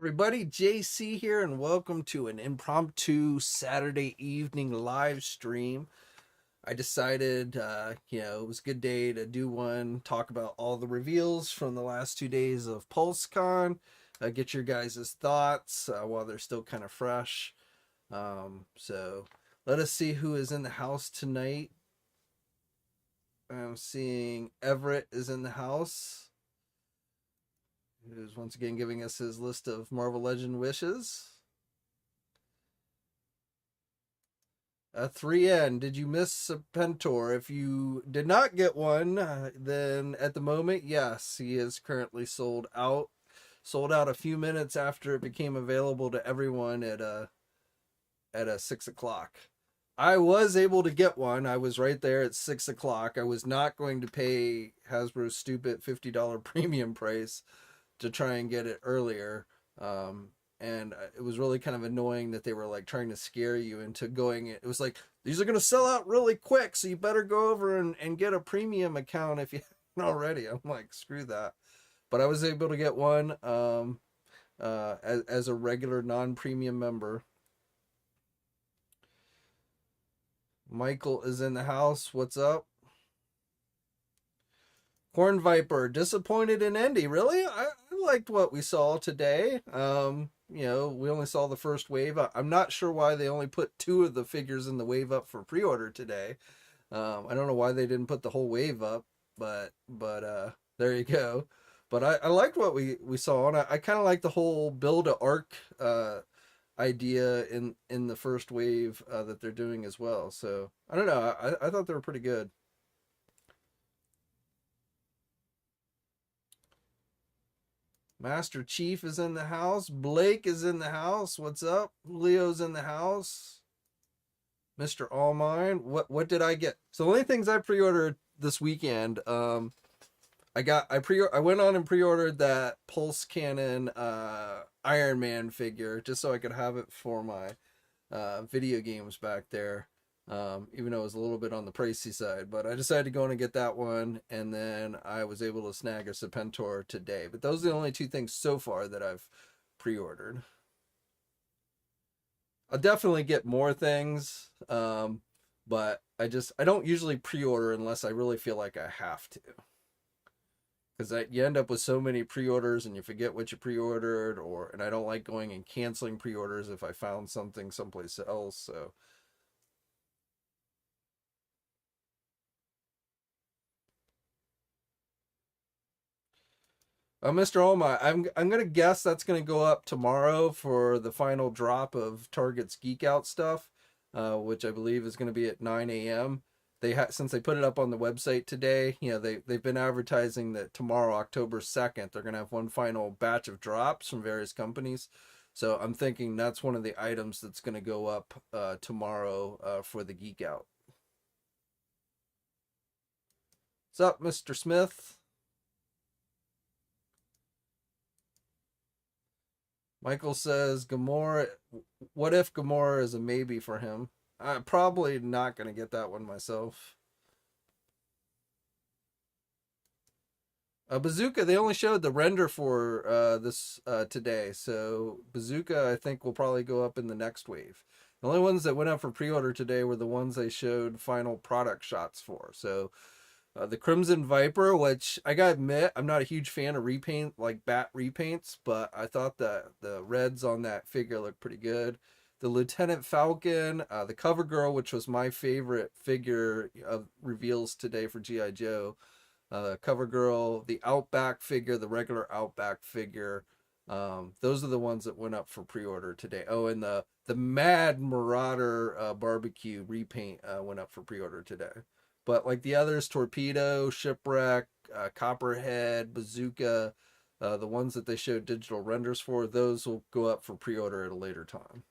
Everybody, JayC here, and welcome to an impromptu Saturday evening live stream. I decided, it was a good day to do one, talk about all the reveals from the last 2 days of PulseCon, get your guys' thoughts while they're still kind of fresh. So let us see who is in the house tonight. I'm seeing Everett is in the house, who's once again giving us his list of Marvel Legend wishes. 3N, did you miss Serpentor? If you did not get one, then at the moment, yes, he is currently sold out. Sold out a few minutes after it became available to everyone at 6 o'clock. I was able to get one. I was right there at 6 o'clock. I was not going to pay Hasbro's stupid $50 premium price to try and get it earlier. And it was really kind of annoying that they were like trying to scare you into going. It was like, these are going to sell out really quick, so you better go over and get a premium account if you haven't already. I'm like, screw that. But I was able to get one as a regular non-premium member. Michael is in the house. What's up? Corn Viper, disappointed in Indy. Really? I liked what we saw today. We only saw the first wave. I'm not sure why they only put 2 of the figures in the wave up for pre-order today. I don't know why they didn't put the whole wave up, but there you go. But I liked what we saw, and I kind of like the whole build a arc idea in the first wave that they're doing as well. So I don't know. I thought they were pretty good. Master Chief is in the house. Blake is in the house. What's up? Leo's in the house. Mr. All Mine. What did I get? So the only things I pre-ordered this weekend, I went on and pre-ordered that Pulse Cannon Iron Man figure just so I could have it for my video games back there. Even though it was a little bit on the pricey side, but I decided to go in and get that one, and then I was able to snag a Serpentor today. But those are the only 2 things so far that I've pre-ordered. I'll definitely get more things, but I don't usually pre-order unless I really feel like I have to. Because you end up with so many pre-orders and you forget what you pre-ordered, and I don't like going and canceling pre-orders if I found something someplace else, so... Mr. Oma, I'm gonna guess that's gonna go up tomorrow for the final drop of Target's Geek Out stuff, which I believe is gonna be at 9 a.m. Since they put it up on the website today, they've been advertising that tomorrow, October 2nd, they're gonna have one final batch of drops from various companies. So I'm thinking that's one of the items that's gonna go up tomorrow for the Geek Out. What's up, Mr. Smith? Michael says, Gamora, what if Gamora is a maybe for him? I'm probably not going to get that one myself. Bazooka, they only showed the render for this today. So Bazooka, I think, will probably go up in the next wave. The only ones that went up for pre-order today were the ones they showed final product shots for. So the Crimson Viper, which I gotta admit, I'm not a huge fan of repaint, like bat repaints, but I thought that the reds on that figure looked pretty good. The Lieutenant Falcon, the Cover Girl, which was my favorite figure of reveals today for G.I. Joe. Cover Girl, the Outback figure, the regular Outback figure. Those are the ones that went up for pre-order today. Oh, and the Mad Marauder barbecue repaint went up for pre-order today. But like the others, Torpedo, Shipwreck, Copperhead, Bazooka, the ones that they showed digital renders for, those will go up for pre-order at a later time.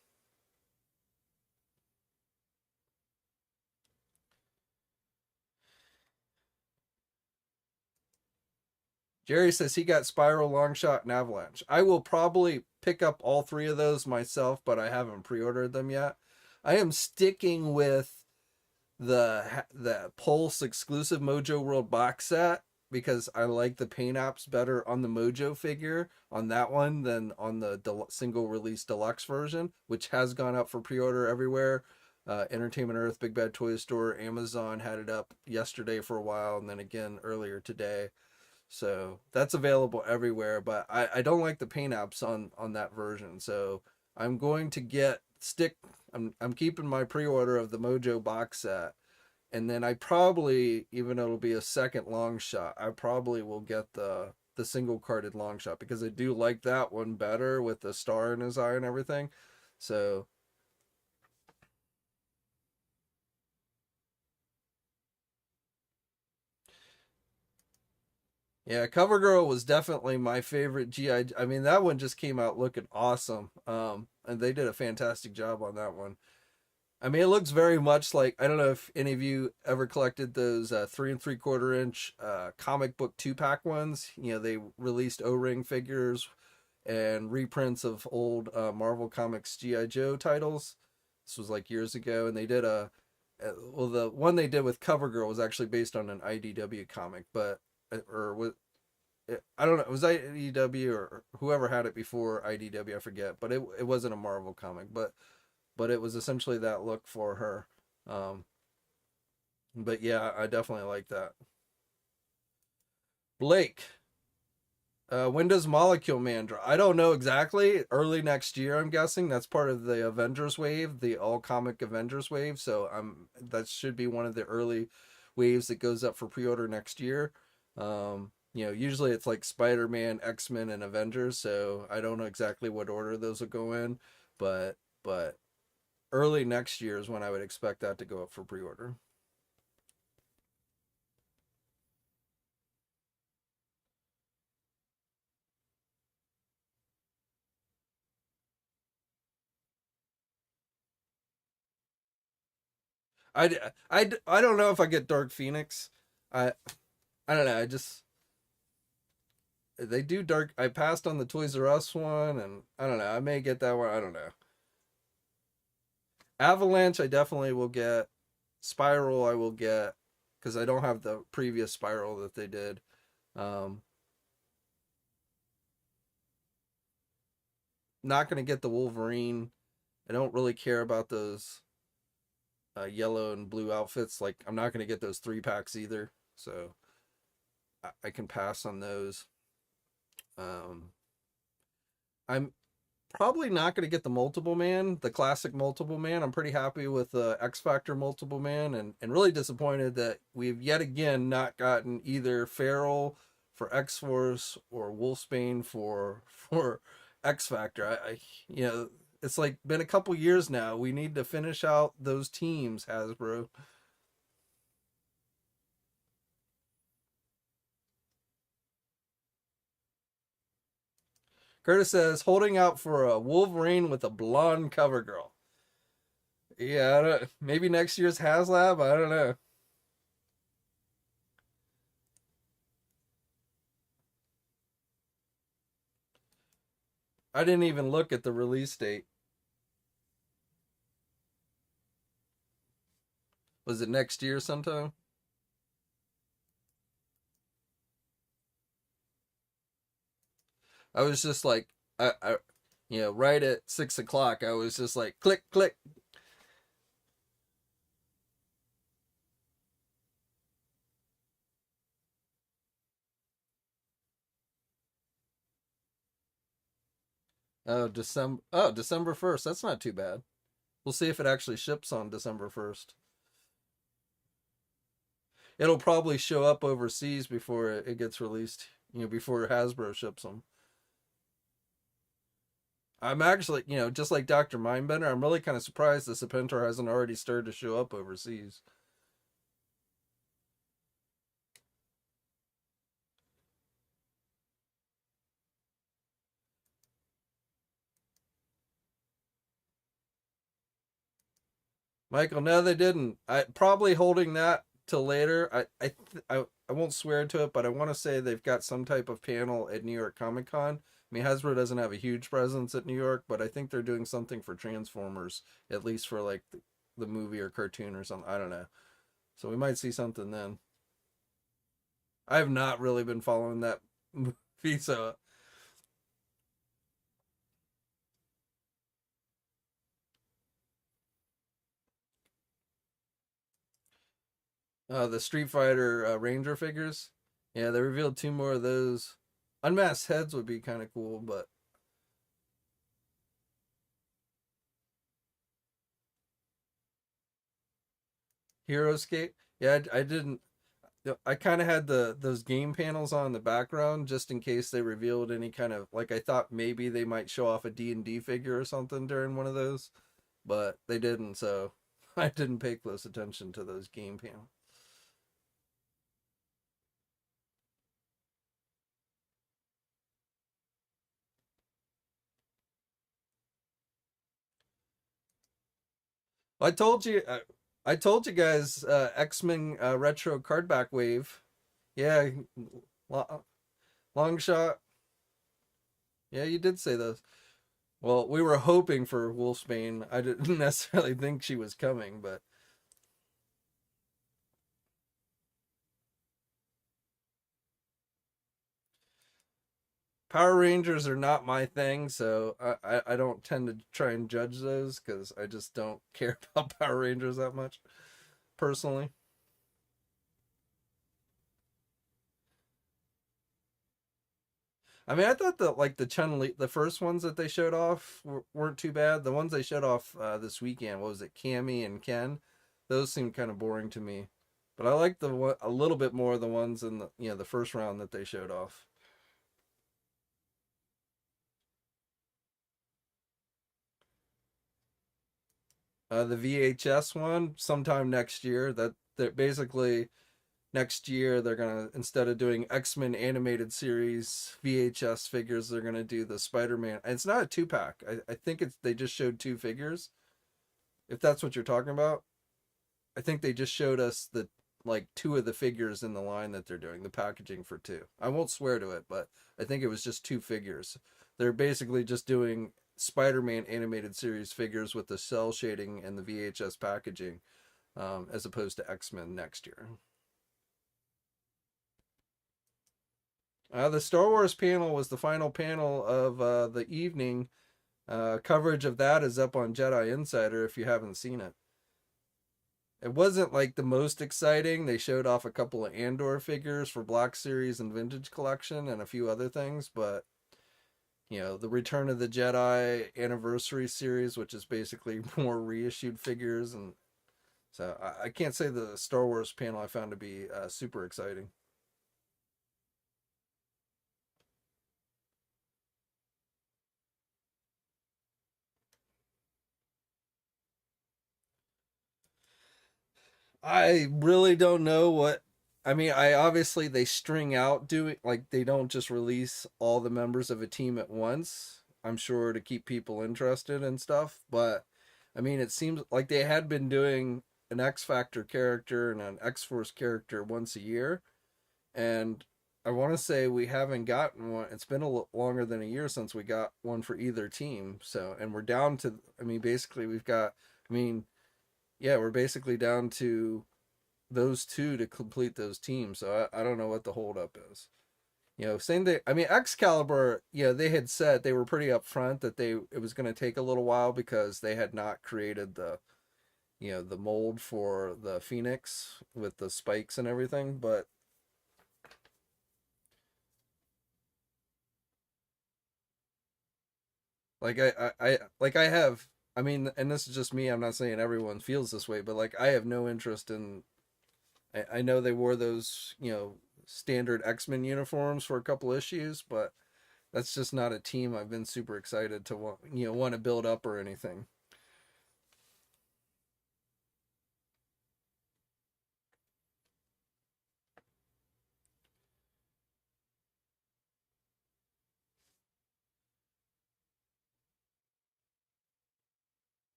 Jerry says he got Spiral, Longshot, and Avalanche. I will probably pick up all 3 of those myself, but I haven't pre-ordered them yet. I am sticking with the Pulse exclusive Mojo World box set. because I like the paint apps better on the Mojo figure on that one than on the single release deluxe version, which has gone up for pre-order everywhere. Entertainment Earth, Big Bad Toy Store, Amazon had it up yesterday for a while, and then again earlier today. So that's available everywhere, but I don't like the paint apps on that version. So I'm going to I'm keeping my pre-order of the Mojo box set. And then I probably, even though it'll be a second long shot, I probably will get the single carded long shot because I do like that one better with the star in his eye and everything. So yeah, CoverGirl was definitely my favorite GI. I mean, that one just came out looking awesome. And they did a fantastic job on that one. I mean, it looks very much like, I don't know if any of you ever collected those 3 3/4 inch comic book 2-pack ones. You know, they released O-ring figures and reprints of old Marvel Comics G.I. Joe titles. This was like years ago, and they did well, the one they did with CoverGirl was actually based on an IDW comic, but or was I don't know, it was IDW or whoever had it before IDW, I forget, but it wasn't a Marvel comic, but it was essentially that look for her. Um, but yeah, I definitely like that. Blake, when does Molecule Man drop? I don't know exactly. Early next year, I'm guessing. That's part of the Avengers wave, the all comic Avengers wave. So that should be one of the early waves that goes up for pre-order next year. You know, usually it's like Spider-Man, X-Men, and Avengers. So I don't know exactly what order those will go in, but early next year is when I would expect that to go up for pre-order. I don't know if I get Dark Phoenix. I I don't know. I just they do dark. I passed on the Toys R Us one, and I don't know. I may get that one. I don't know. Avalanche, I definitely will get. Spiral, I will get because I don't have the previous Spiral that they did. Um, Not gonna get the Wolverine. I don't really care about those yellow and blue outfits. Like I'm not gonna get those 3 packs either. So I can pass on those. Um, I'm probably not going to get the multiple man, the classic multiple man. I'm pretty happy with the X Factor multiple man, and really disappointed that we've yet again not gotten either Feral for X Force or Wolfsbane for X Factor. You know, it's like been a couple years now. We need to finish out those teams, Hasbro. Curtis says holding out for a Wolverine with a blonde cover girl. Yeah, maybe next year's HasLab. I don't know. I didn't even look at the release date. Was it next year sometime? I was just like, you know, right at 6 o'clock, I was just like, click, click. Oh, December. Oh, December 1st. That's not too bad. We'll see if it actually ships on December 1st. It'll probably show up overseas before it gets released. You know, before Hasbro ships them. I'm actually, you know, just like Dr. Mindbender, I'm really kind of surprised the Serpentor hasn't already started to show up overseas. Michael, no, they didn't. I probably holding that till later. I won't swear to it, but I want to say they've got some type of panel at New York Comic Con. I mean, Hasbro doesn't have a huge presence at New York, but I think they're doing something for Transformers, at least for like the movie or cartoon or something. I don't know. So we might see something then. I have not really been following that movie, so the Street Fighter Ranger figures. Yeah, they revealed two more of those. Unmasked heads would be kind of cool, but Hero Skate. Yeah, I didn't. I kind of had those game panels on in the background just in case they revealed any kind of like I thought maybe they might show off a D&D figure or something during one of those, but they didn't, so I didn't pay close attention to those game panels. I told you, I told you guys, X-Men retro card back wave. Yeah, long shot. Yeah, you did say those. Well, we were hoping for Wolfsbane. I didn't necessarily think she was coming, but Power Rangers are not my thing, so I don't tend to try and judge those because I just don't care about Power Rangers that much personally. I mean, I thought that like the Chun Li, the first ones that they showed off weren't too bad. The ones they showed off this weekend, what was it, Cammy and Ken? Those seemed kind of boring to me, but I like the one a little bit more the ones in the the first round that they showed off. The VHS one sometime next year. That basically next year they're gonna, instead of doing X-Men animated series VHS figures, they're gonna do the Spider-Man. And it's not a two-pack. I think it's they just showed two figures. If that's what you're talking about, I think they just showed us the like two of the figures in the line that they're doing the packaging for two. I won't swear to it, but I think it was just two figures. They're basically just doing Spider-Man animated series figures with the cell shading and the VHS packaging, as opposed to X-Men next year. The Star Wars panel was the final panel of the evening. Coverage of that is up on Jedi Insider if you haven't seen it. It wasn't like the most exciting. They showed off a couple of Andor figures for Black Series and Vintage Collection and a few other things, but the Return of the Jedi Anniversary series, which is basically more reissued figures, and so I can't say the Star Wars panel I found to be super exciting. I really don't know what. I mean, I obviously they string out doing like they don't just release all the members of a team at once. I'm sure to keep people interested and stuff, but I mean, it seems like they had been doing an X Factor character and an X Force character once a year, and I want to say we haven't gotten one. It's been longer than a year since we got one for either team. So, and we're down to. I mean, basically, we've got. I mean, yeah, we're basically down to those two to complete those teams. So I don't know what the holdup is. Same thing. I mean, Excalibur, they had said they were pretty upfront that it was going to take a little while because they had not created the mold for the Phoenix with the spikes and everything. But like I have, I mean, and this is just me. I'm not saying everyone feels this way, but like I have no interest in. I know they wore those standard X-Men uniforms for a couple issues, but that's just not a team I've been super excited to want to build up or anything.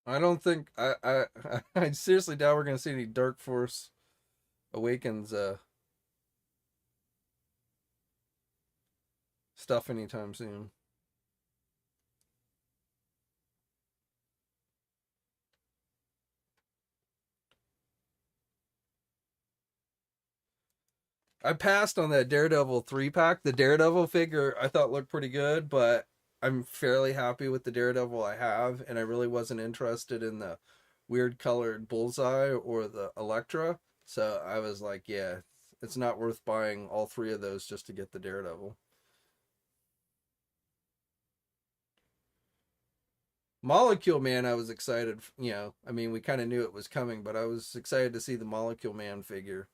I don't think I seriously doubt we're gonna see any Dark Force Awakens stuff anytime soon. I passed on that Daredevil 3-pack. The Daredevil figure I thought looked pretty good, but I'm fairly happy with the Daredevil I have, and I really wasn't interested in the weird colored Bullseye or the Elektra. So I was like, yeah, it's not worth buying all three of those just to get the Daredevil. Molecule Man, I was excited. I mean, we kind of knew it was coming, but I was excited to see the Molecule Man figure.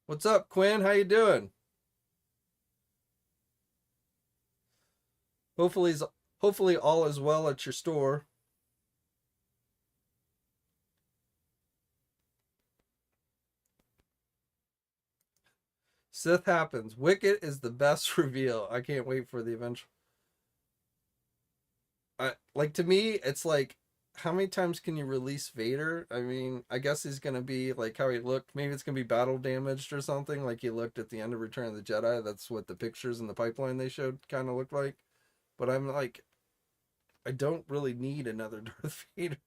What's up, Quinn? How you doing? Hopefully, hopefully all is well at your store. Sith happens. Wicket is the best reveal. I can't wait for the eventual. Like to me, it's like, how many times can you release Vader? I mean, I guess he's gonna be like how he looked. Maybe it's gonna be battle damaged or something, like he looked at the end of Return of the Jedi. That's what the pictures in the pipeline they showed kind of looked like. But I'm like, I don't really need another Darth Vader.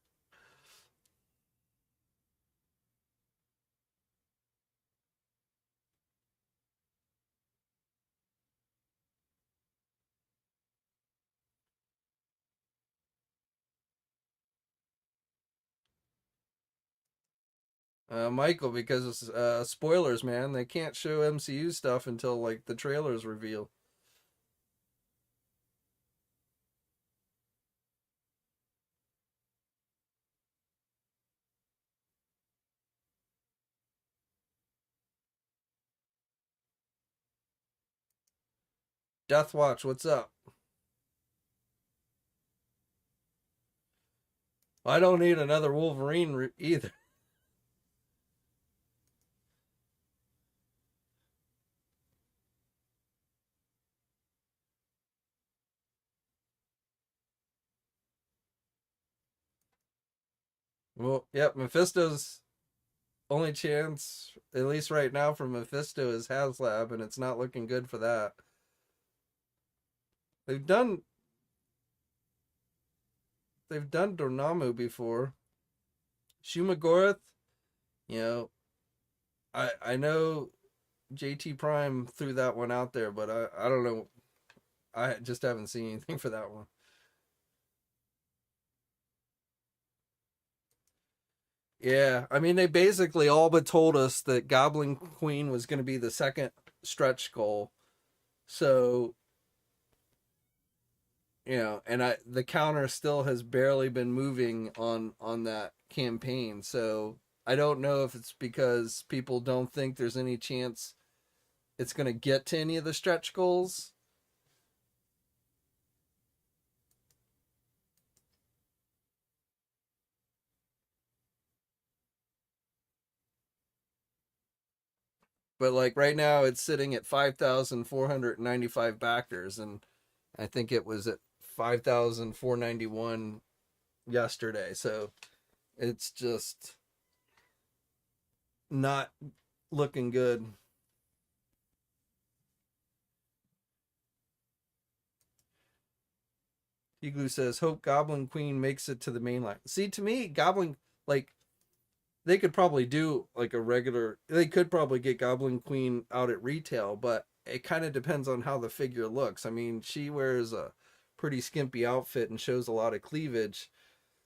Michael, because spoilers, man, they can't show MCU stuff until like the trailers reveal. Death Watch, what's up? I don't need another Wolverine either. Well, yep, Mephisto's only chance, at least right now, for Mephisto is HasLab, and it's not looking good for that. They've done they've done Dormammu before. Shumagorath, you know, I know JT Prime threw that one out there, but I don't know. I just haven't seen anything for that one. Yeah, I mean they basically all but told us that Goblin Queen was going to be the second stretch goal. So, and the counter still has barely been moving on that campaign. So, I don't know if it's because people don't think there's any chance it's going to get to any of the stretch goals. But like right now it's sitting at 5,495 backers, and I think it was at 5,491 yesterday. So, it's just not looking good. Igloo says, "Hope Goblin Queen makes it to the main line." See, to me, Goblin, like, they could probably do like a regular. They could probably get Goblin Queen out at retail, but it kind of depends on how the figure looks. I mean, she wears a pretty skimpy outfit and shows a lot of cleavage.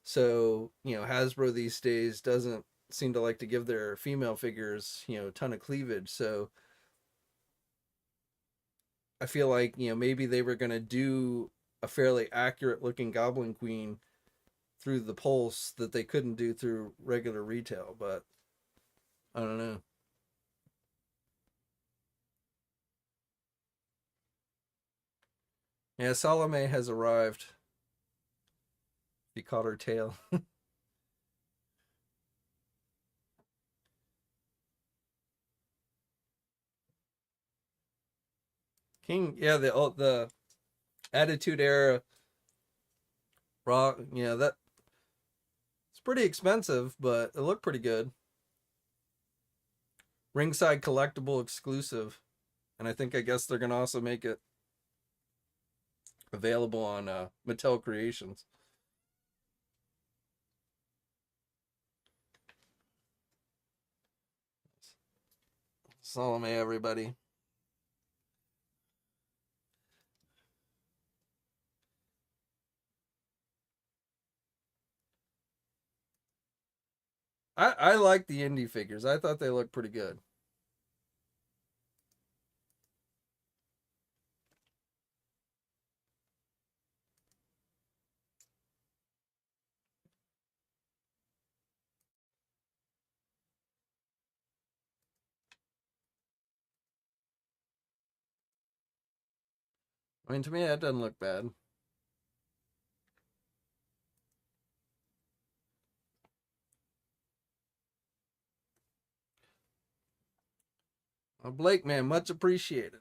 So, Hasbro these days doesn't seem to like to give their female figures, a ton of cleavage. So, I feel like, maybe they were going to do a fairly accurate looking Goblin Queen through the pulse that they couldn't do through regular retail, but I don't know. Yeah, Salome has arrived. He caught her tail. King, yeah, the Attitude Era rock, that it's pretty expensive, but it looked pretty good. Ringside collectible exclusive, and I guess they're gonna also make it available on Mattel Creations. Salome, everybody. I like the indie figures. I thought they looked pretty good. I mean, to me, that doesn't look bad. Blake, man, much appreciated.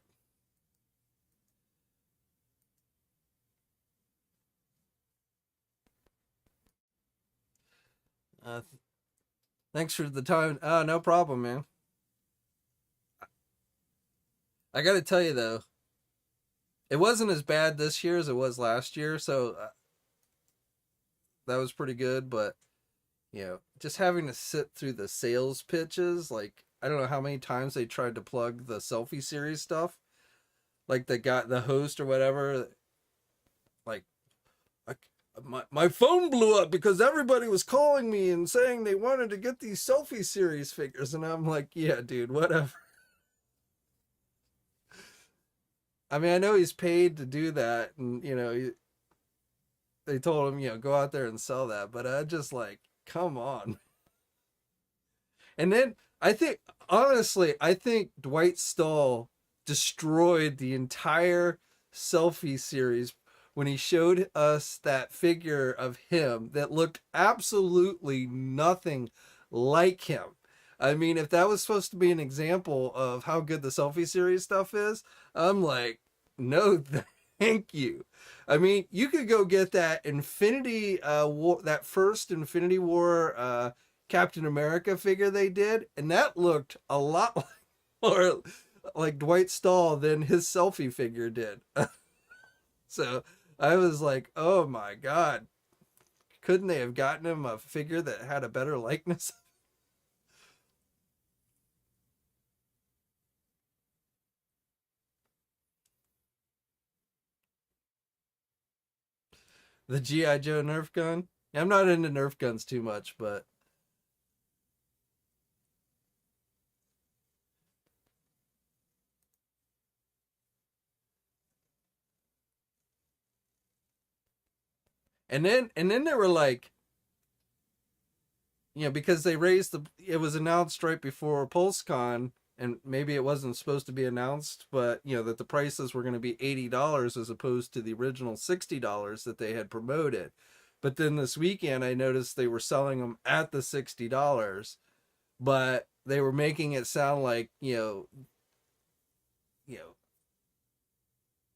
Uh, Thanks for the time. No problem, man. I got to tell you though, it wasn't as bad this year as it was last year, so that was pretty good. But just having to sit through the sales pitches, like I don't know how many times they tried to plug the selfie series stuff, like the host or whatever, like my phone blew up because everybody was calling me and saying they wanted to get these selfie series figures, and I'm like, yeah, dude, whatever. I mean, I know he's paid to do that, and they told him, go out there and sell that, but I just like, come on. And then I think Dwight Stahl destroyed the entire selfie series when he showed us that figure of him that looked absolutely nothing like him. I mean, if that was supposed to be an example of how good the selfie series stuff is, I'm like, no, thank you. I mean, you could go get that Infinity War, that first Infinity War Captain America figure they did, and that looked a lot more like Dwight Stahl than his selfie figure did. So I was like, oh my god, couldn't they have gotten him a figure that had a better likeness? The G.I. Joe Nerf gun? Yeah, I'm not into Nerf guns too much, but and then they were like, because they raised it was announced right before PulseCon, and maybe it wasn't supposed to be announced, but that the prices were going to be $80 as opposed to the original $60 that they had promoted. But then this weekend, I noticed they were selling them at the $60, but they were making it sound like you know,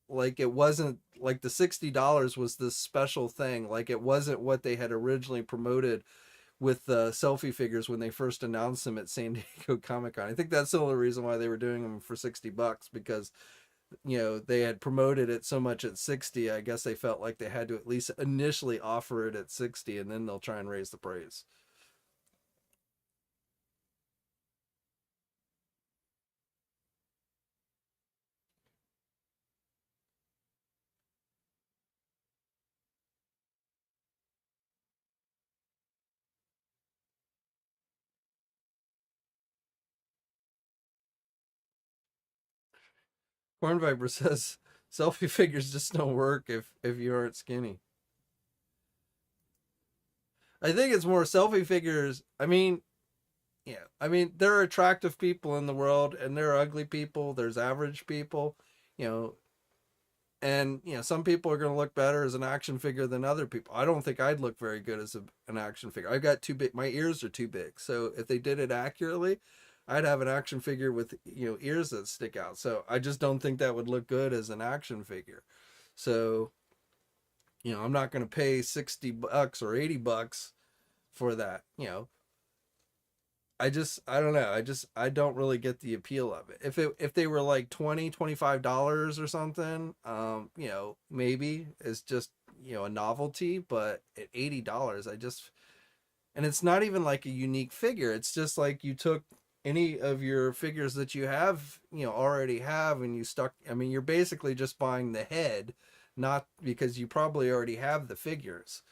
like it wasn't like the $60 was this special thing. Like it wasn't what they had originally promoted with the selfie figures when they first announced them at San Diego Comic-Con. I think that's the only reason why they were doing them for $60, because they had promoted it so much at 60. I guess they felt like they had to at least initially offer it at 60, and then they'll try and raise the price. Corn Viper says selfie figures just don't work if you aren't skinny. I think it's more selfie figures. I mean, yeah, I mean, there are attractive people in the world, and there are ugly people. There's average people, you know, and some people are going to look better as an action figure than other people. I don't think I'd look very good as an action figure. I've got too big, my ears are too big, so if they did it accurately, I'd have an action figure with ears that stick out. So I just don't think that would look good as an action figure. So I'm not going to pay $60 or $80 for that. I don't know. I don't really get the appeal of it. If they were like $25 or something, you know, maybe it's just, you know, a novelty, but at $80, and it's not even like a unique figure. It's just like you took any of your figures that you have, you know, already have, and you stuck, I mean, you're basically just buying the head, not because you probably already have the figures.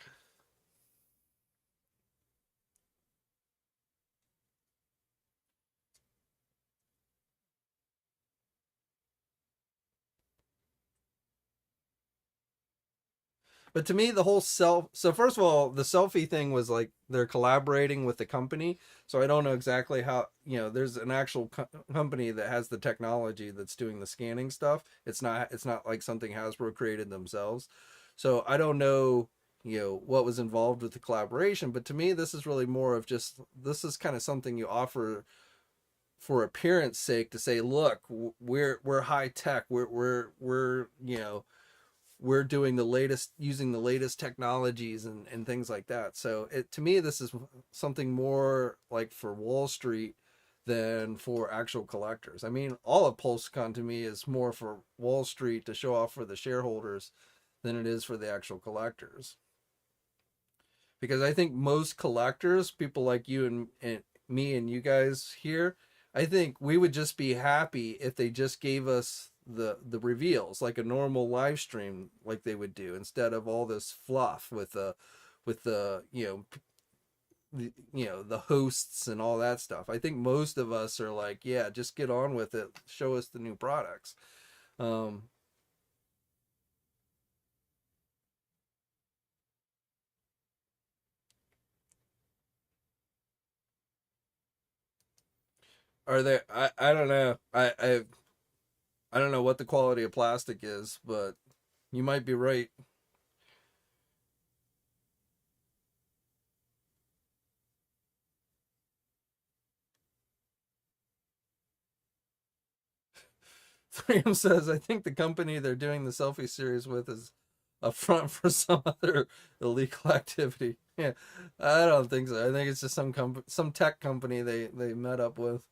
But to me, the whole so first of all, the selfie thing was like they're collaborating with the company. So I don't know exactly how, you know, there's an actual company that has the technology that's doing the scanning stuff. It's not like something Hasbro created themselves. So I don't know, you know, what was involved with the collaboration, but to me this is really more of just, this is kind of something you offer for appearance sake, to say, look, we're high tech. We're, you know, we're doing the latest, using the latest technologies and things like that. So it, to me, this is something more like for Wall Street than for actual collectors. I mean, all of PulseCon to me is more for Wall Street to show off for the shareholders than it is for the actual collectors. Because I think most collectors, people like you and me and you guys here, I think we would just be happy if they just gave us the reveals like a normal live stream, like they would do, instead of all this fluff with the, you know, you know, the hosts and all that stuff. I think most of us are like, yeah, just get on with it, show us the new products. um are there, I don't know, I don't know what the quality of plastic is, but you might be right. Threem says, I think the company they're doing the selfie series with is a front for some other illegal activity. Yeah, I don't think so. I think it's just some tech company they met up with.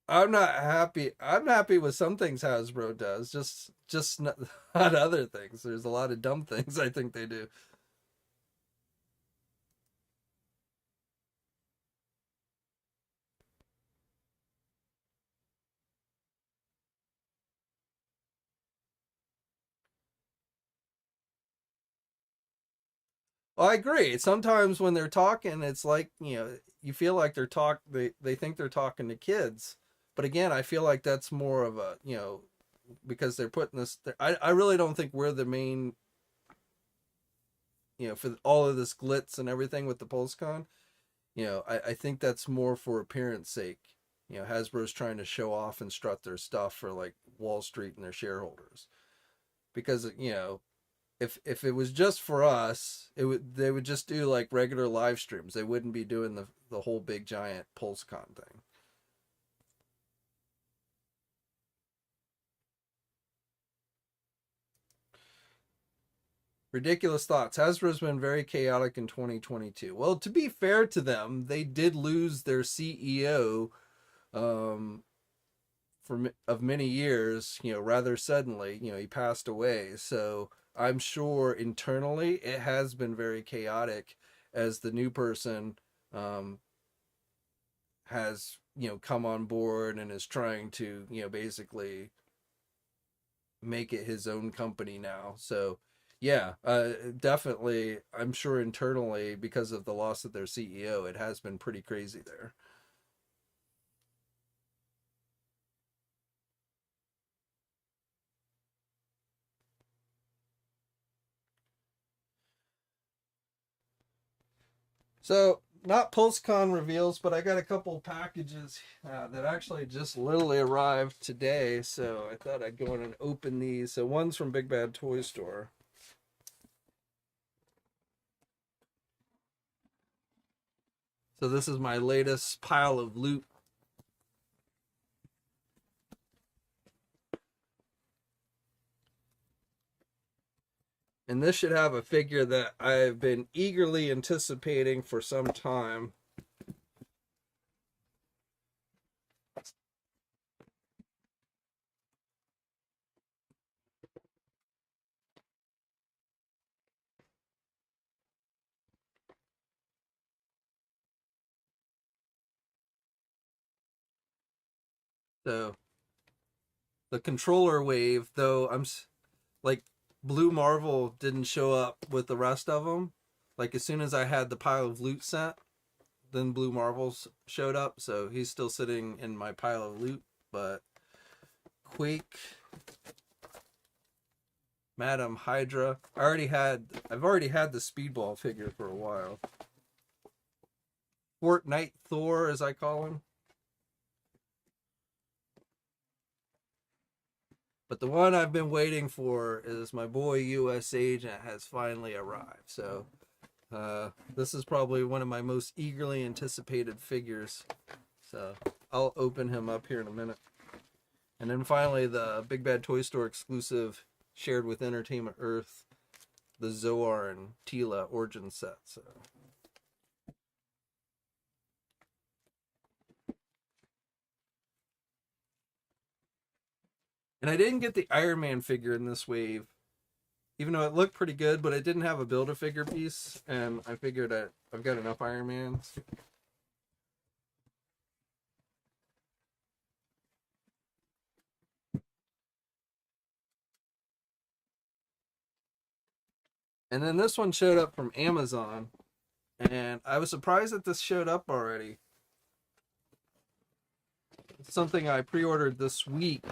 I'm not happy. I'm happy with some things Hasbro does, just not, not other things. There's a lot of dumb things I think they do. Well, I agree. Sometimes when they're talking, it's like, you know, you feel like they think they're talking to kids. But again, I feel like that's more of a, you know, because they're putting this, I really don't think we're the main, you know, for all of this glitz and everything with the PulseCon. You know, I think that's more for appearance sake. You know, Hasbro's trying to show off and strut their stuff for like Wall Street and their shareholders. Because, you know, if it was just for us, it would, they would just do like regular live streams. They wouldn't be doing the whole big giant PulseCon thing. Ridiculous thoughts. Hasbro's been very chaotic in 2022. Well, to be fair to them, they did lose their CEO, um, for of many years. You know, rather suddenly. You know, he passed away. So I'm sure internally it has been very chaotic as the new person, um, has, you know, come on board and is trying to, you know, basically make it his own company now. So yeah, definitely, I'm sure internally, because of the loss of their CEO, it has been pretty crazy there. So not PulseCon reveals, but I got a couple packages that actually just literally arrived today. So I thought I'd go in and open these. So one's from Big Bad Toy Store. So this is my latest pile of loot. And this should have a figure that I've been eagerly anticipating for some time. So the controller wave, though, like Blue Marvel didn't show up with the rest of them. Like as soon as I had the pile of loot sent, then Blue Marvels showed up. So he's still sitting in my pile of loot. But Quake, Madam Hydra, I've already had the Speedball figure for a while. Fortnite Thor, as I call him. But the one I've been waiting for is my boy U.S. Agent has finally arrived. So this is probably one of my most eagerly anticipated figures. So I'll open him up here in a minute. And then finally the Big Bad Toy Store exclusive shared with Entertainment Earth, the Zoar and Tila origin set. So and I didn't get the Iron Man figure in this wave, even though it looked pretty good, but it didn't have a Build-A-Figure piece, and I figured that I've got enough Iron Mans. And then this one showed up from Amazon, and I was surprised that this showed up already. It's something I pre-ordered this week.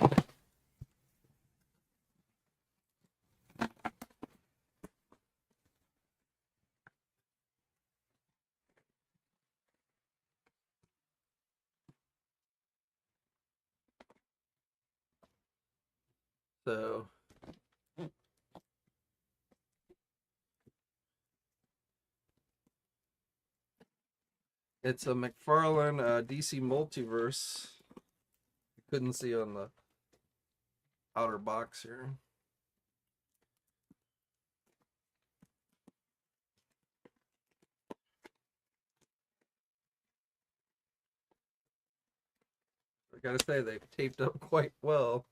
So it's a McFarlane DC Multiverse. You couldn't see on the outer box here. I gotta say, they've taped up quite well.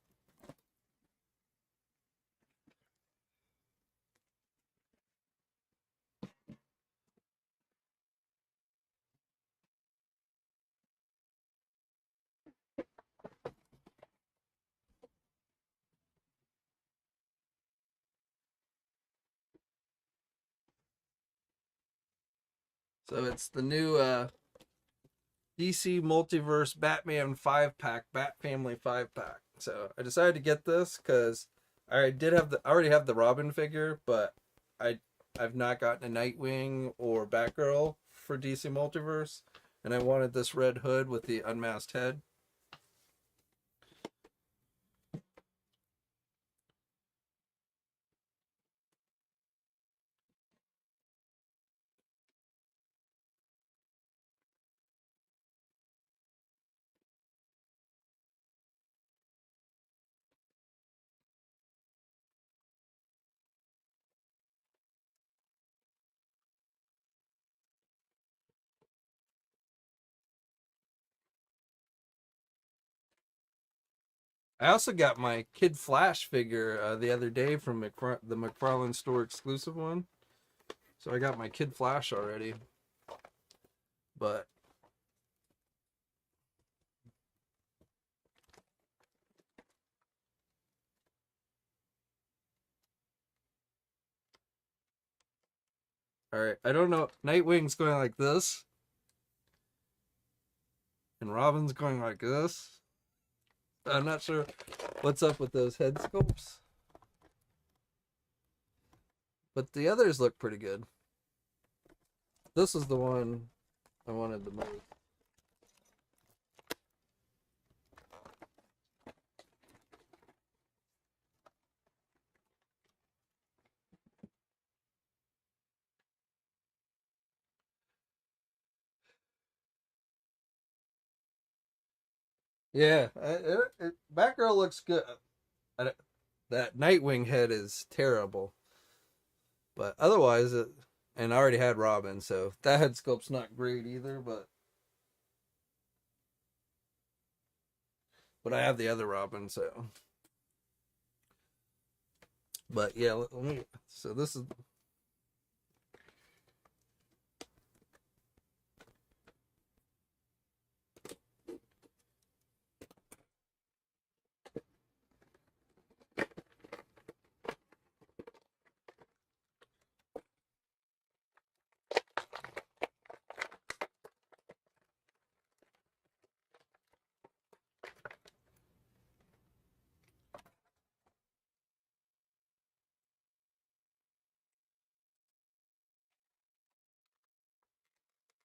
So it's the new DC Multiverse Batman 5-pack, Bat Family 5-pack. So I decided to get this because I already have the Robin figure, but I've not gotten a Nightwing or Batgirl for DC Multiverse, and I wanted this red hood with the unmasked head. I also got my Kid Flash figure the other day from the McFarlane store exclusive one. So I got my Kid Flash already. But all right, I don't know. Nightwing's going like this, and Robin's going like this. I'm not sure what's up with those head sculpts, but the others look pretty good. This is the one I wanted the most. Yeah, Batgirl looks good. That Nightwing head is terrible. But otherwise, and I already had Robin, so that head sculpt's not great either. But I have the other Robin, so. But yeah, let me. So this is.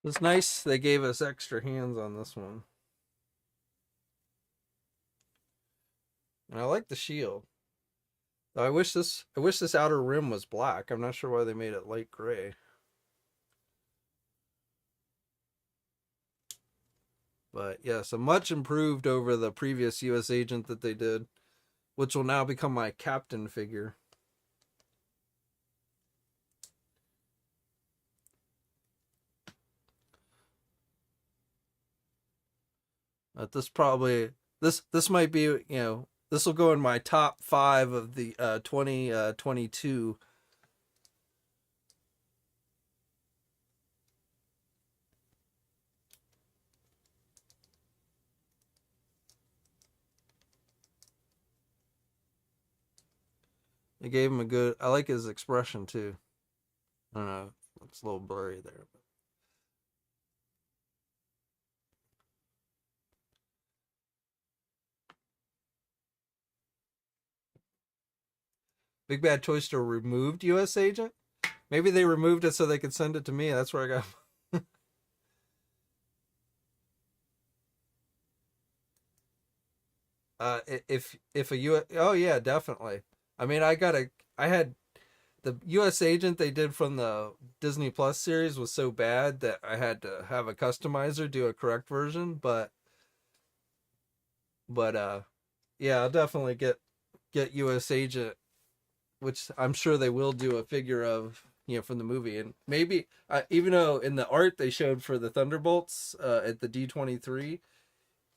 It's nice they gave us extra hands on this one. And I like the shield. I wish this outer rim was black. I'm not sure why they made it light gray. But yes, a much improved over the previous US agent that they did, which will now become my captain figure. This might be, this will go in my top 5 of the 2022. They gave him a good. I like his expression too. I don't know, it's a little blurry there. Big Bad Toy Store removed US Agent. Maybe they removed it so they could send it to me. That's where I got. If a US, oh yeah, definitely. I mean, I had the US Agent they did from the Disney Plus series was so bad that I had to have a customizer do a correct version. But yeah, I'll definitely get US Agent, which I'm sure they will do a figure of, from the movie. And maybe, even though in the art they showed for the Thunderbolts at the D23,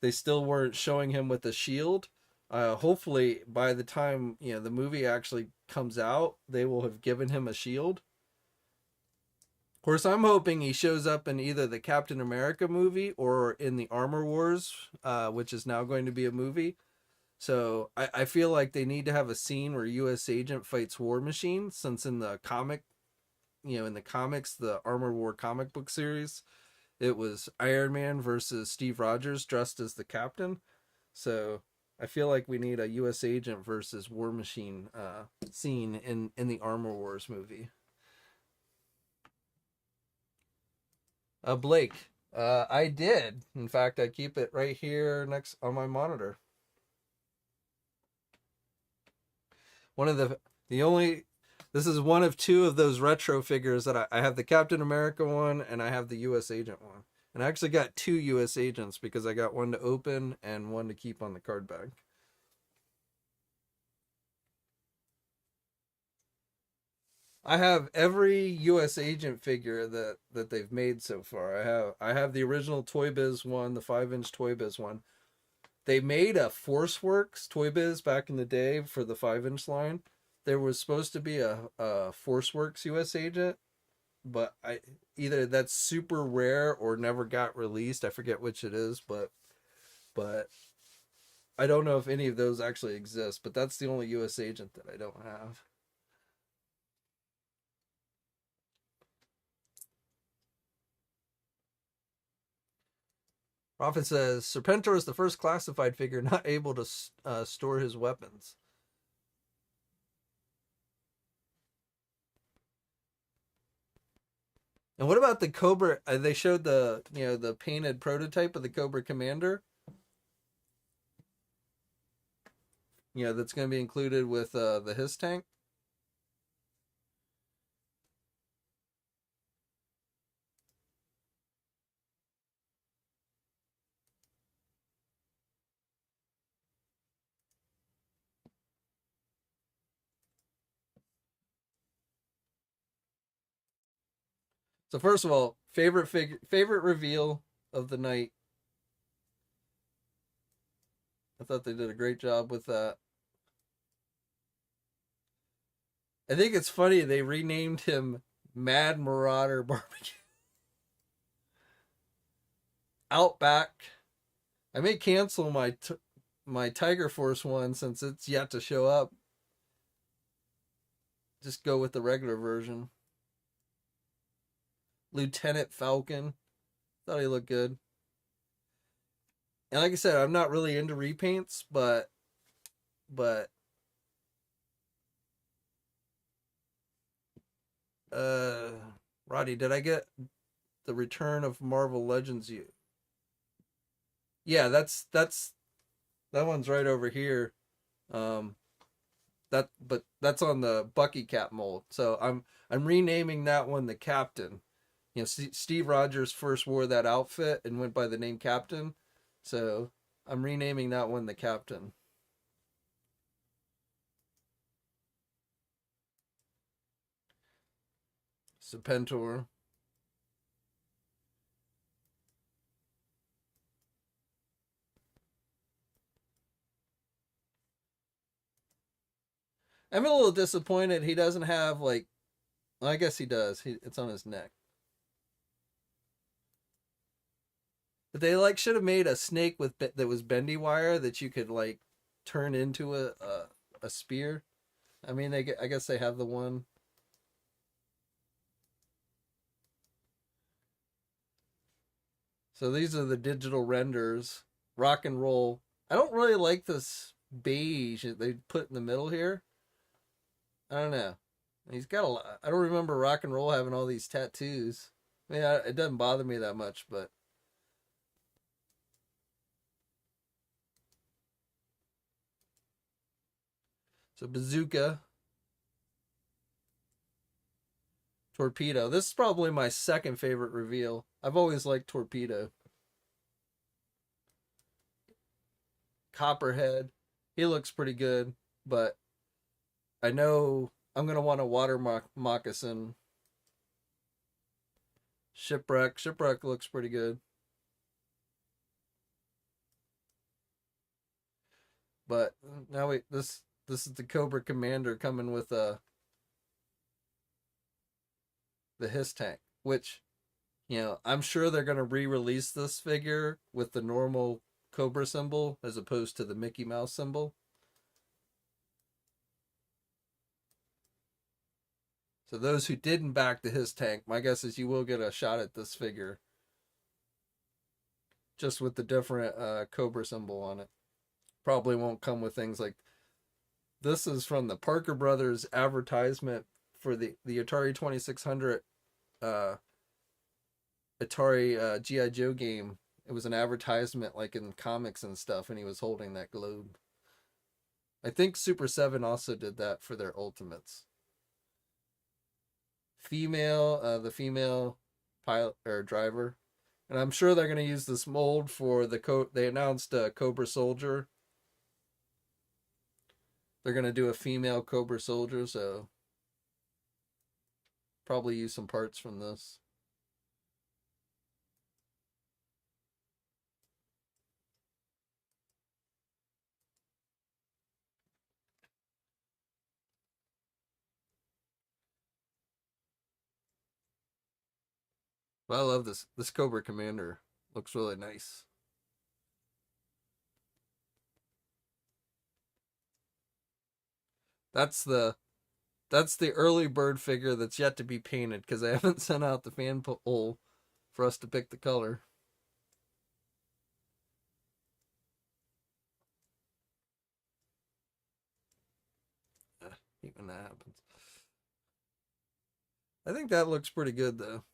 they still weren't showing him with a shield. Hopefully, by the time the movie actually comes out, they will have given him a shield. Of course, I'm hoping he shows up in either the Captain America movie or in the Armor Wars, which is now going to be a movie. So I feel like they need to have a scene where U.S. Agent fights War Machine, since in the comic, in the comics, the Armor War comic book series, it was Iron Man versus Steve Rogers dressed as the Captain. So I feel like we need a U.S. Agent versus War Machine scene in the Armor Wars movie. Blake, I did. In fact, I keep it right here next on my monitor. One of the only This is one of 2 of those retro figures that I have the Captain America one and I have the US Agent one. And I actually got 2 US Agents because I got one to open and one to keep on the card bag. I have every US Agent figure that they've made so far. I have the original Toy Biz one, the 5-inch Toy Biz one. They made a ForceWorks Toy Biz back in the day for the 5-inch line. There was supposed to be a ForceWorks US Agent, but either that's super rare or never got released. I forget which it is, but I don't know if any of those actually exist. But that's the only US Agent that I don't have. Prophet says Serpentor is the first classified figure not able to store his weapons. And what about the Cobra? They showed the painted prototype of the Cobra Commander. That's going to be included with the HISS tank. So first of all, favorite reveal of the night. I thought they did a great job with that. I think it's funny they renamed him Mad Marauder Barbecue. Outback. I may cancel my Tiger Force one since it's yet to show up. Just go with the regular version. Lieutenant Falcon. Thought he looked good. And like I said, I'm not really into repaints, but uh Roddy, did I get the Return of Marvel Legends you? Yeah, that's that one's right over here. Um but that's on the Bucky cap mold. So I'm renaming that one the Captain. You know, Steve Rogers first wore that outfit and went by the name Captain. So I'm renaming that one the Captain. Serpentor. I'm a little disappointed he doesn't have like, well, I guess he does. It's on his neck. But they like should have made a snake with that was bendy wire that you could like turn into a spear. I mean, I guess they have the one. So these are the digital renders. Rock and roll. I don't really like this beige that they put in the middle here. I don't know. He's got a lot. I don't remember rock and roll having all these tattoos. I mean, it doesn't bother me that much, but so Bazooka Torpedo. This is probably my second favorite reveal. I've always liked Torpedo. Copperhead. He looks pretty good, but I know I'm gonna want a water moccasin. Shipwreck. Shipwreck looks pretty good. But now this is the Cobra Commander coming with the Hiss tank, which I'm sure they're gonna re-release this figure with the normal Cobra symbol as opposed to the Mickey Mouse symbol. So those who didn't back the Hiss tank, my guess is you will get a shot at this figure, just with the different Cobra symbol on it. Probably won't come with things like this is from the Parker Brothers advertisement for the Atari 2600 uh, Atari GI Joe game. It was an advertisement like in comics and stuff, and he was holding that globe. I think Super 7 also did that for their Ultimates. The female pilot or driver, and I'm sure they're going to use this mold for they announced Cobra Soldier. They're going to do a female Cobra Soldier, so probably use some parts from this. But I love this Cobra Commander. Looks really nice. That's the that's the early bird figure that's yet to be painted because I haven't sent out the fan poll for us to pick the color. Hate when that happens. I think that looks pretty good though.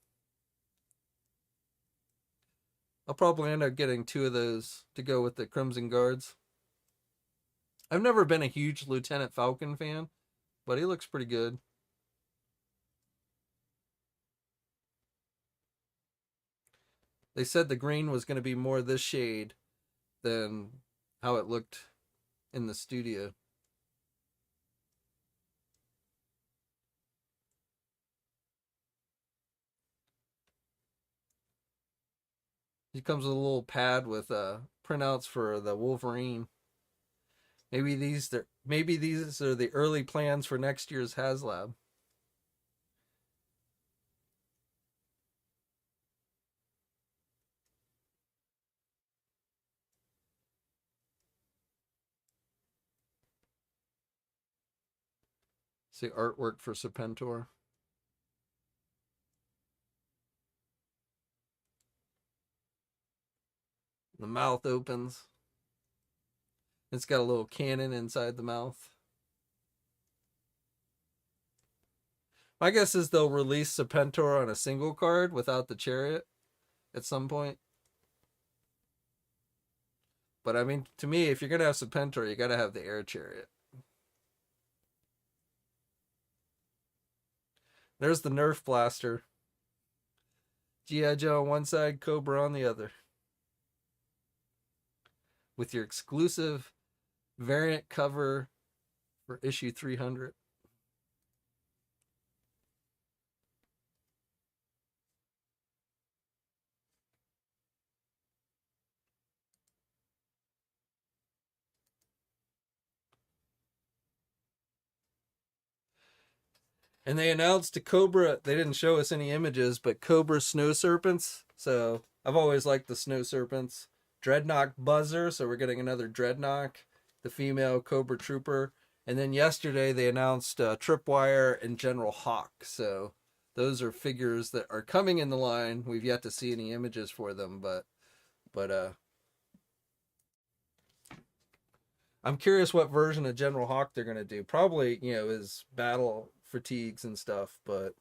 I'll probably end up getting two of those to go with the Crimson Guards. I've never been a huge Lieutenant Falcon fan, but he looks pretty good. They said the green was going to be more this shade than how it looked in the studio. He comes with a little pad with printouts for the Wolverine. Maybe these are the early plans for next year's HasLab. See artwork for Serpentor. The mouth opens. It's got a little cannon inside the mouth. My guess is they'll release Serpentor on a single card without the chariot at some point. But I mean, to me, if you're going to have Serpentor, you got to have the air chariot. There's the Nerf Blaster. G.I. Joe on one side, Cobra on the other. With your exclusive variant cover for issue 300. And they announced a Cobra. They didn't show us any images, but Cobra Snow Serpents. So I've always liked the Snow Serpents. Dreadnought Buzzer. So we're getting another Dreadnought. The female Cobra Trooper. And then yesterday they announced Tripwire and General Hawk. So those are figures that are coming in the line. We've yet to see any images for them, but I'm curious what version of General Hawk they're going to do. Probably, his battle fatigues and stuff, but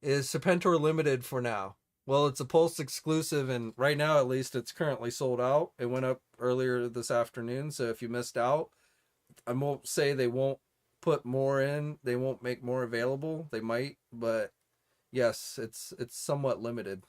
is Serpentor limited for now? Well, it's a Pulse exclusive, and right now, at least, it's currently sold out. It went up earlier this afternoon, so if you missed out, I won't say they won't put more in. They won't make more available. They might, but yes, it's somewhat limited.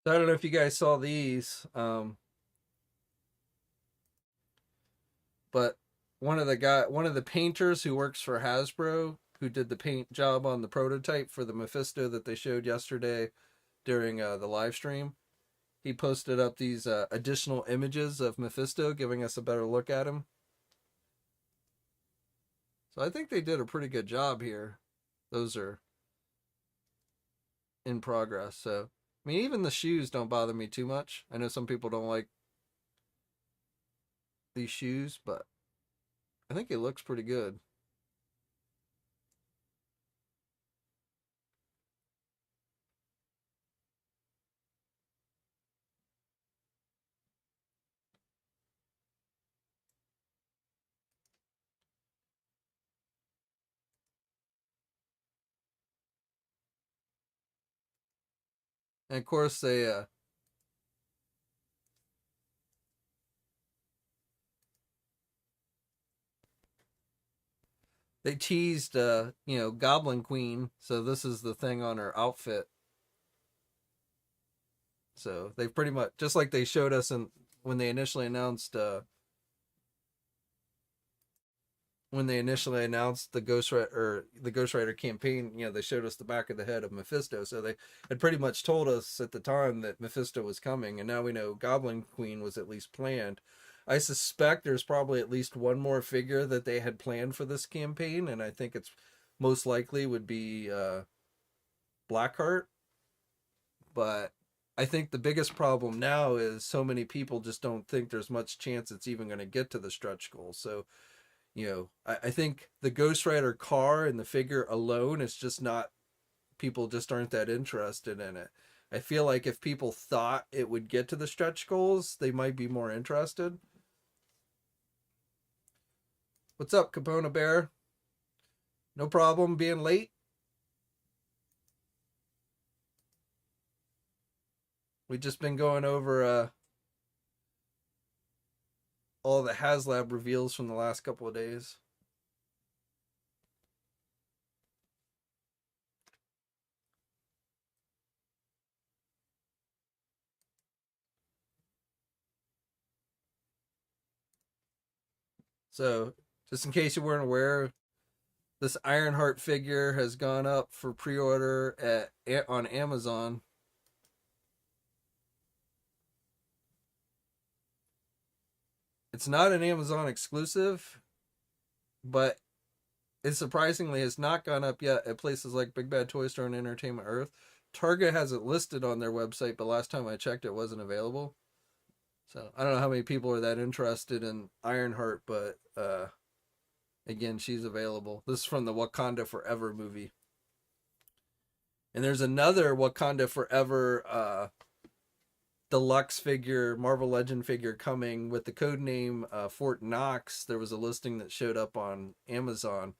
So I don't know if you guys saw these, but one of the painters who works for Hasbro, who did the paint job on the prototype for the Mephisto that they showed yesterday during the live stream, he posted up these additional images of Mephisto, giving us a better look at him. So I think they did a pretty good job here. Those are in progress. So, I mean, even the shoes don't bother me too much. I know some people don't like these shoes, but I think it looks pretty good. And of course, they teased, Goblin Queen. So this is the thing on her outfit. So they pretty much, just like they showed us when they initially announced the Ghost Rider campaign, they showed us the back of the head of Mephisto. So they had pretty much told us at the time that Mephisto was coming, and now we know Goblin Queen was at least planned. I suspect there's probably at least one more figure that they had planned for this campaign, and I think it's most likely would be Blackheart. But I think the biggest problem now is so many people just don't think there's much chance it's even going to get to the stretch goal. So, I think the Ghost Rider car and the figure alone is just not, people just aren't that interested in it. I feel like if people thought it would get to the stretch goals, they might be more interested. What's up, Capona Bear? No problem being late. We've just been going over all the HasLab reveals from the last couple of days. So, just in case you weren't aware, this Ironheart figure has gone up for pre-order on Amazon. It's not an Amazon exclusive, but it surprisingly has not gone up yet at places like Big Bad Toy Store and Entertainment Earth. Target has it listed on their website, but last time I checked, it wasn't available. So I don't know how many people are that interested in Ironheart, but again, she's available. This is from the Wakanda Forever movie. And there's another Wakanda Forever deluxe figure, Marvel Legend figure coming with the code name Fort Knox. There was a listing that showed up on Amazon.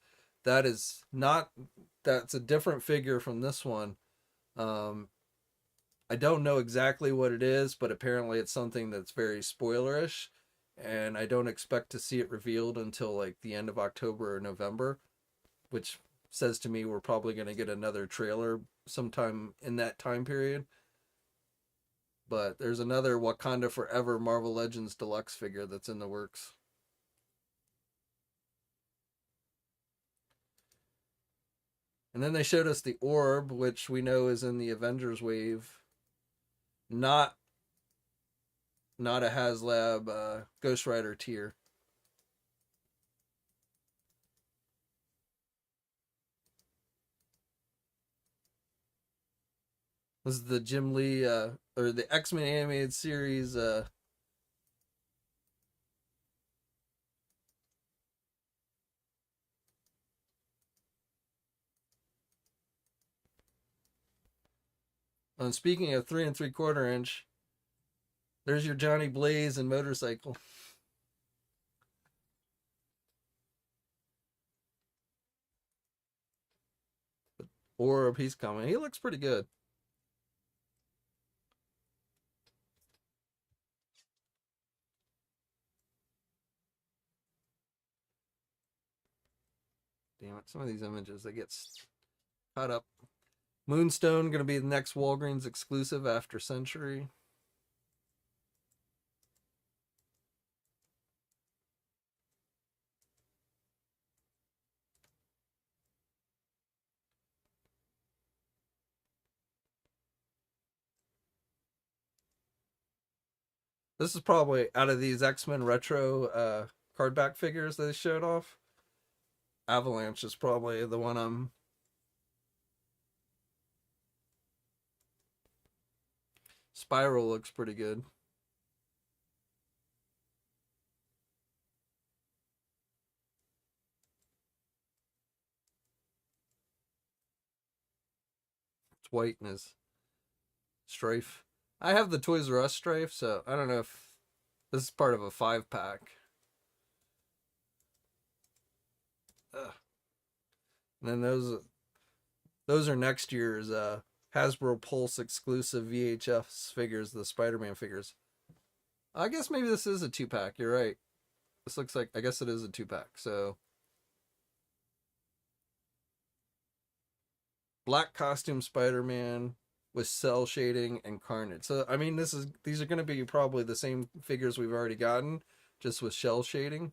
That's a different figure from this one. I don't know exactly what it is, but apparently it's something that's very spoilerish, and I don't expect to see it revealed until like the end of October or November, which says to me we're probably going to get another trailer sometime in that time period. But there's another Wakanda Forever Marvel Legends deluxe figure that's in the works. And then they showed us the orb, which we know is in the Avengers wave. Not a HasLab Ghost Rider tier. This is the Jim Lee or the X-Men animated series and speaking of 3 3/4 inch, there's your Johnny Blaze and motorcycle. Orb, he's coming. He looks pretty good. Damn it, some of these images, they get caught up. Moonstone going to be the next Walgreens exclusive after Century. This is probably out of these X-Men retro card back figures they showed off. Avalanche is probably the one I'm. Spiral looks pretty good. It's white in his strife. I have the Toys R Us strife, so I don't know if this is part of a 5-pack. And then those are next year's Hasbro Pulse exclusive VHS figures, the Spider-Man figures. I guess maybe this is a 2-pack. You're right. This looks like, I guess it is a 2-pack. So black costume Spider-Man with cell shading and Carnage. So I mean, these are going to be probably the same figures we've already gotten, just with shell shading.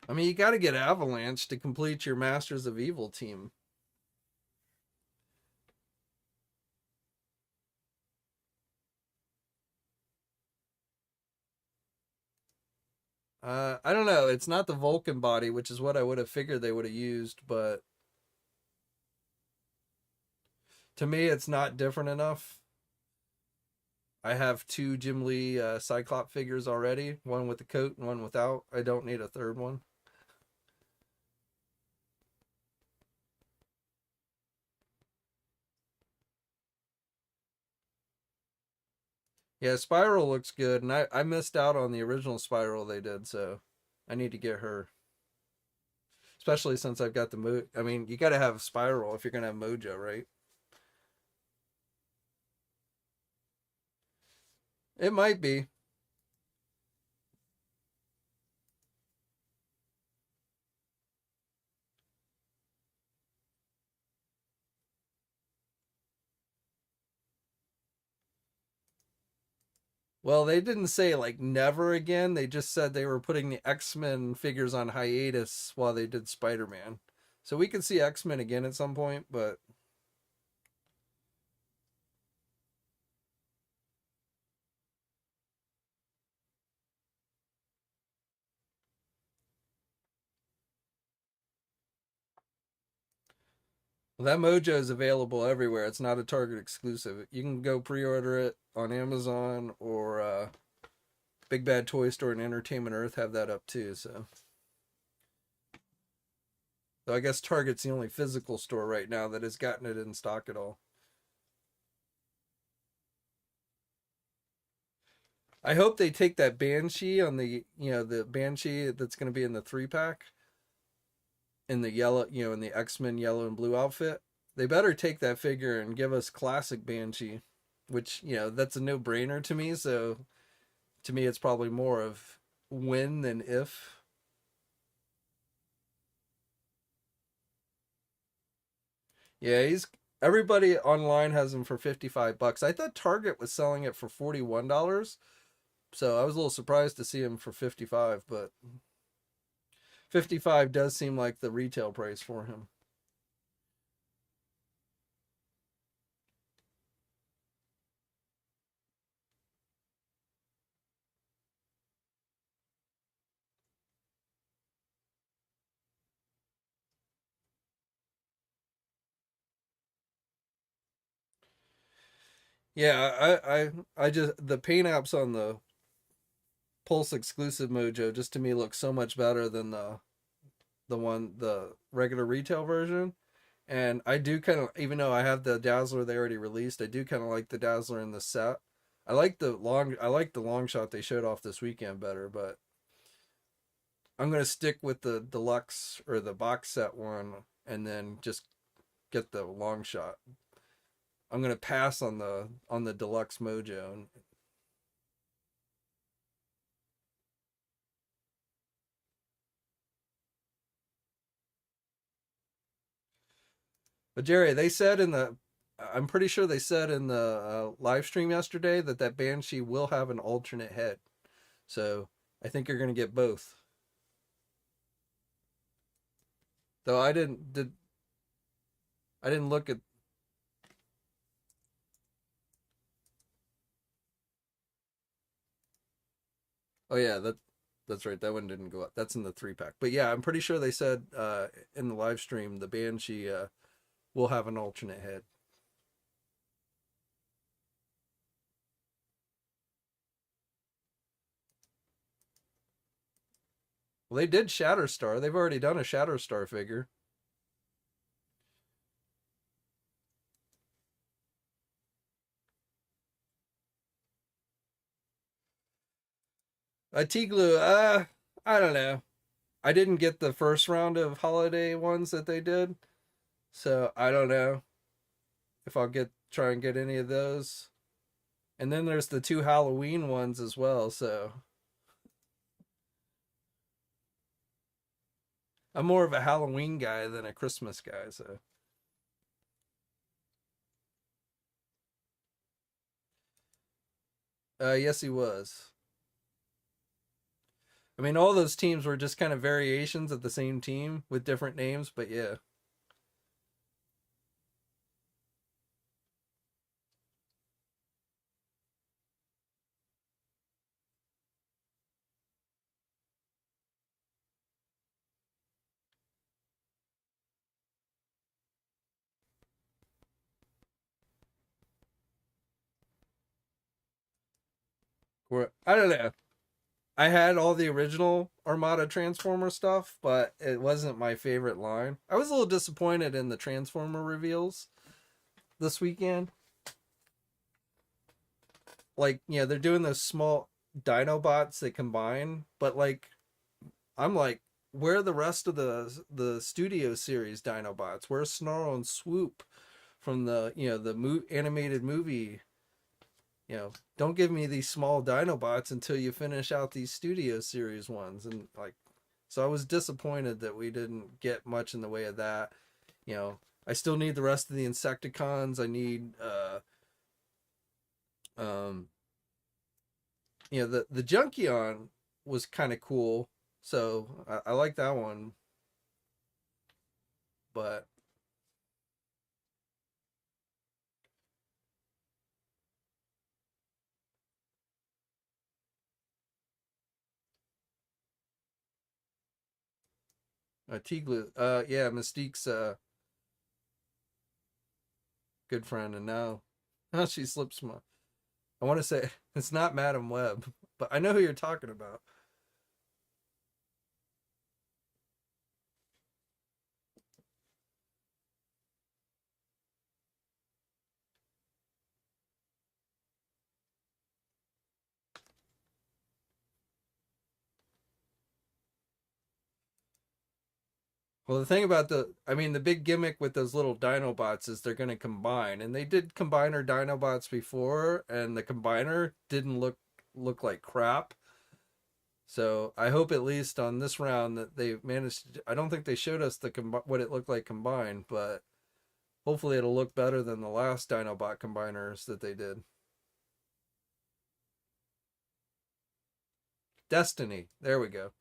I mean, you got to get Avalanche to complete your Masters of Evil team. I don't know. It's not the Vulcan body, which is what I would have figured they would have used, but to me, it's not different enough. I have 2 Jim Lee Cyclops figures already, one with the coat and one without. I don't need a third one. Yeah, Spiral looks good, and I missed out on the original Spiral they did, so I need to get her. Especially since I've got the I mean, you got to have Spiral if you're gonna have Mojo, right? It might be. Well, they didn't say like never again. They just said they were putting the X-Men figures on hiatus while they did Spider-Man. So we could see X-Men again at some point, but well, that Mojo is available everywhere. It's not a Target exclusive. You can go pre-order it on Amazon or Big Bad Toy Store and Entertainment Earth have that up too. So I guess Target's the only physical store right now that has gotten it in stock at all. I hope they take that Banshee on the Banshee that's going to be in the 3-pack in the yellow, in the X-Men yellow and blue outfit. They better take that figure and give us classic Banshee, which, that's a no-brainer to me. So to me, it's probably more of when than if. Yeah, everybody online has him for $55. I thought Target was selling it for $41. So I was a little surprised to see him for 55, but 55 does seem like the retail price for him. Yeah, I just the paint apps on the Pulse exclusive Mojo just to me look so much better than the regular retail version. And I do kind of, even though I have the Dazzler they already released, I do kind of like the Dazzler in the set. I like the long shot they showed off this weekend better, but I'm gonna stick with the deluxe or the box set one and then just get the long shot. I'm gonna pass on the deluxe Mojo. But Jerry, I'm pretty sure they said in the live stream yesterday that that Banshee will have an alternate head. So I think you're gonna get both. Though I didn't look at. Oh yeah, that's right. That one didn't go up. That's in the 3-pack. But yeah, I'm pretty sure they said in the live stream the Banshee will have an alternate head. Well, they did Shatterstar. They've already done a Shatterstar figure. Tiglu, I don't know. I didn't get the first round of holiday ones that they did, so I don't know if I'll try and get any of those. And then there's the 2 Halloween ones as well, so I'm more of a Halloween guy than a Christmas guy, so yes he was. I mean all those teams were just kind of variations of the same team with different names, but yeah. I don't know. I had all the original Armada Transformer stuff, but it wasn't my favorite line. I was a little disappointed in the Transformer reveals this weekend. like, they're doing those small Dinobots that combine, but like, I'm like, where are the rest of the studio series Dinobots? Where's Snarl and Swoop from the animated movie? Don't give me these small Dinobots until you finish out these studio series ones. And like, so I was disappointed that we didn't get much in the way of that. I still need the rest of the Insecticons. I need um the Junkion was kind of cool, so I like that one. But Tiglu, yeah, Mystique's good friend, and now she slips my. I want to say it's not Madam Web, but I know who you're talking about. Well, the thing about the big gimmick with those little Dinobots is they're going to combine, and they did combiner Dinobots before, and the combiner didn't look like crap. So I hope at least on this round that they managed. I don't think they showed us what it looked like combined, but hopefully it'll look better than the last Dinobot combiners that they did. Destiny, there we go.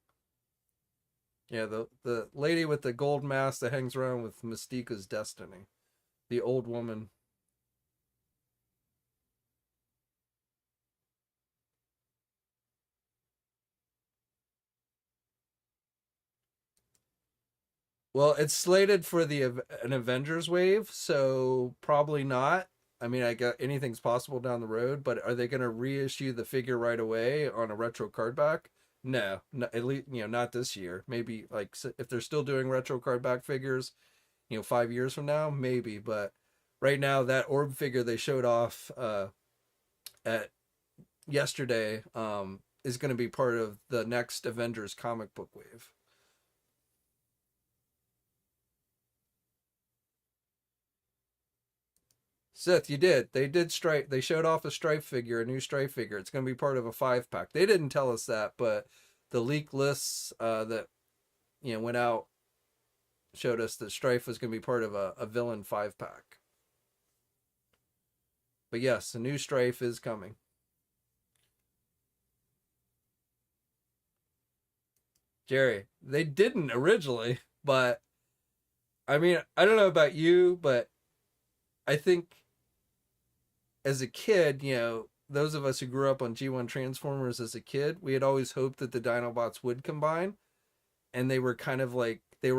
Yeah, the lady with the gold mask that hangs around with Mystique's Destiny, the old woman. Well, it's slated for an Avengers wave, so probably not. I mean, I got anything's possible down the road, but are they going to reissue the figure right away on a retro card back? No, at least not this year. Maybe like if they're still doing retro card back figures, 5 years from now, maybe. But right now, that orb figure they showed off at yesterday is going to be part of the next Avengers comic book wave. Sith, you did. They did Stripe. They showed off a Stripe figure, a new Stripe figure. It's going to be part of a 5-pack. They didn't tell us that, but the leak lists that went out showed us that Strife was going to be part of a villain 5-pack. But yes, a new Strife is coming. Jerry, they didn't originally, but I mean, I don't know about you, but I think as a kid, those of us who grew up on G1 Transformers as a kid, we had always hoped that the Dinobots would combine, and they were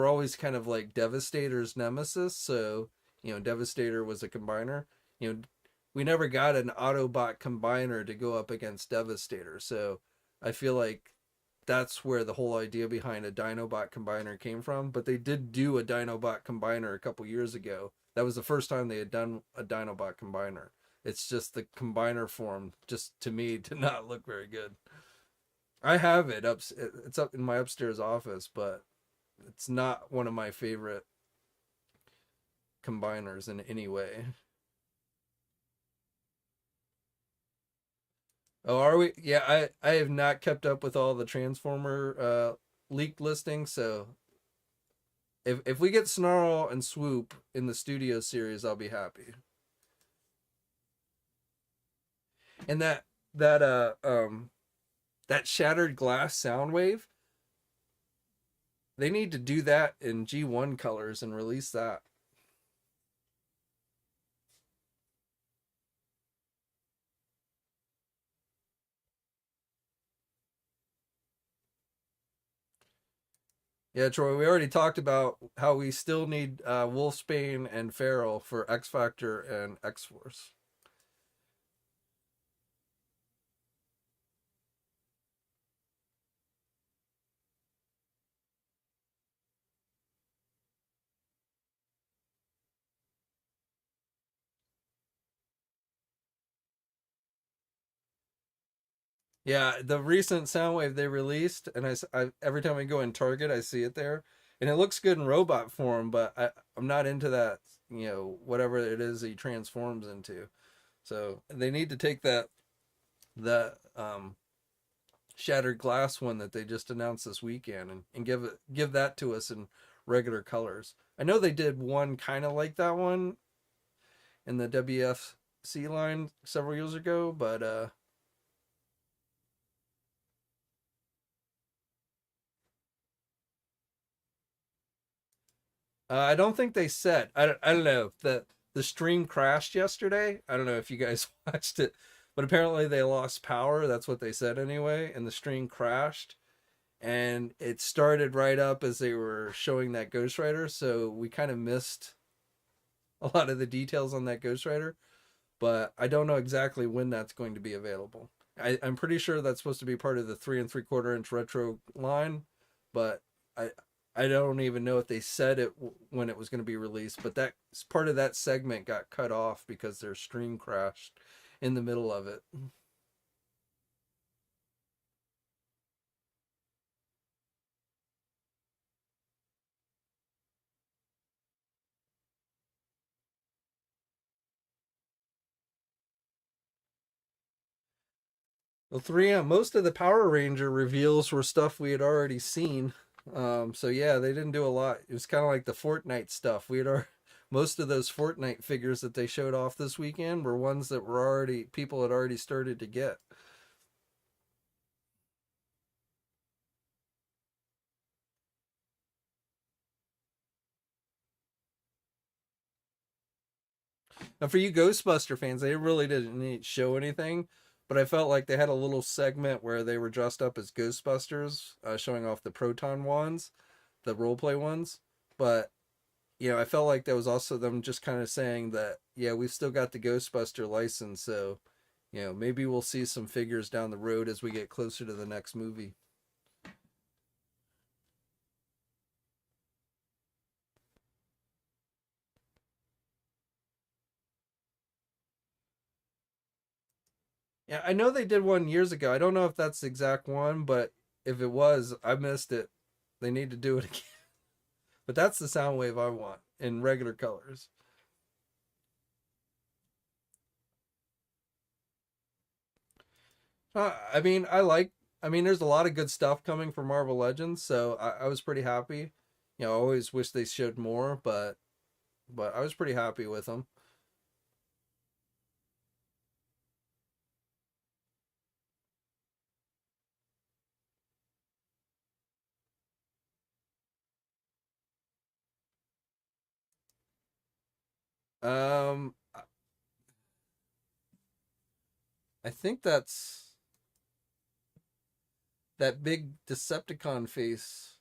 always kind of like Devastator's nemesis. So, Devastator was a combiner. You know, we never got an Autobot combiner to go up against Devastator. So, I feel like that's where the whole idea behind a Dinobot combiner came from. But they did do a Dinobot combiner a couple years ago. That was the first time they had done a Dinobot combiner. It's just the combiner form, just to me, did not look very good. I have it up. It's up in my upstairs office, but it's not one of my favorite combiners in any way. Oh, are we? Yeah, I have not kept up with all the Transformer leaked listings, so if we get Snarl and Swoop in the studio series, I'll be happy. And that shattered glass sound wave, they need to do that in G1 colors and release that. Yeah, Troy, we already talked about how we still need Wolfsbane and Feral for X Factor and X Force. Yeah, the recent Soundwave they released, and every time I go in Target, I see it there, and it looks good in robot form, but I'm not into that, whatever it is he transforms into. So they need to take that shattered glass one that they just announced this weekend and give that to us in regular colors. I know they did one kind of like that one in the WFC line several years ago, but I don't think they said. I don't know. The stream crashed yesterday. I don't know if you guys watched it, but apparently they lost power. That's what they said anyway, and the stream crashed. And it started right up as they were showing that Ghost Rider, so we kind of missed a lot of the details on that Ghost Rider. But I don't know exactly when that's going to be available. I'm pretty sure that's supposed to be part of the 3 3/4 inch retro line, but I I don't even know if they said it when it was going to be released. But that part of that segment got cut off because their stream crashed in the middle of it. Well, 3M, most of the Power Ranger reveals were stuff we had already seen. So yeah, they didn't do a lot. It was kind of like the Fortnite stuff. We had our most of those Fortnite figures that they showed off this weekend were ones that were already people had already started to get. Now for you Ghostbuster fans, they really didn't need show anything, but I felt like they had a little segment where they were dressed up as Ghostbusters, showing off the Proton Wands, the roleplay ones. But I felt like that was also them just kind of saying that, yeah, we've still got the Ghostbuster license, so maybe we'll see some figures down the road as we get closer to the next movie. Yeah, I know they did one years ago. I don't know if that's the exact one, but if it was, I missed it. They need to do it again. But that's the Soundwave I want in regular colors. I mean, I mean, there's a lot of good stuff coming from Marvel Legends, so I was pretty happy. I always wish they showed more, but I was pretty happy with them. Um, I think that's that big Decepticon face.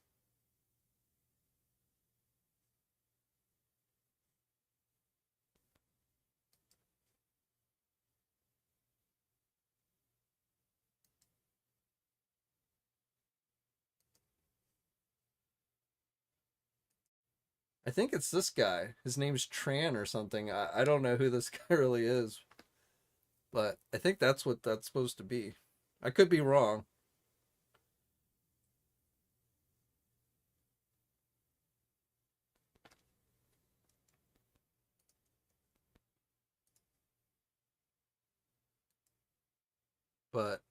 I think it's this guy. His name's Tran or something. I don't know who this guy really is, but I think that's what that's supposed to be. I could be wrong, but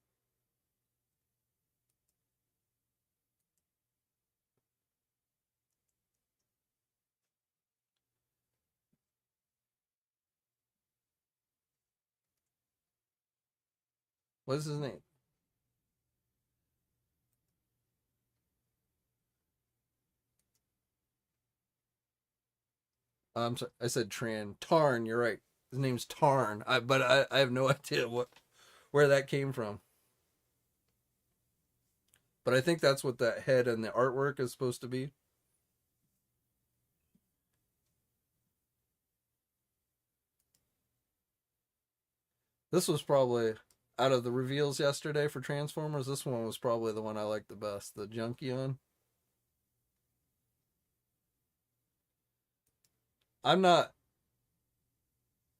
what's his name? I'm sorry, I said Tran. Tarn, you're right. His name's Tarn. But I have no idea where that came from. But I think that's what that head and the artwork is supposed to be. This was probably out of the reveals yesterday for Transformers. This one was probably the one I liked the best. The Junkion. I'm not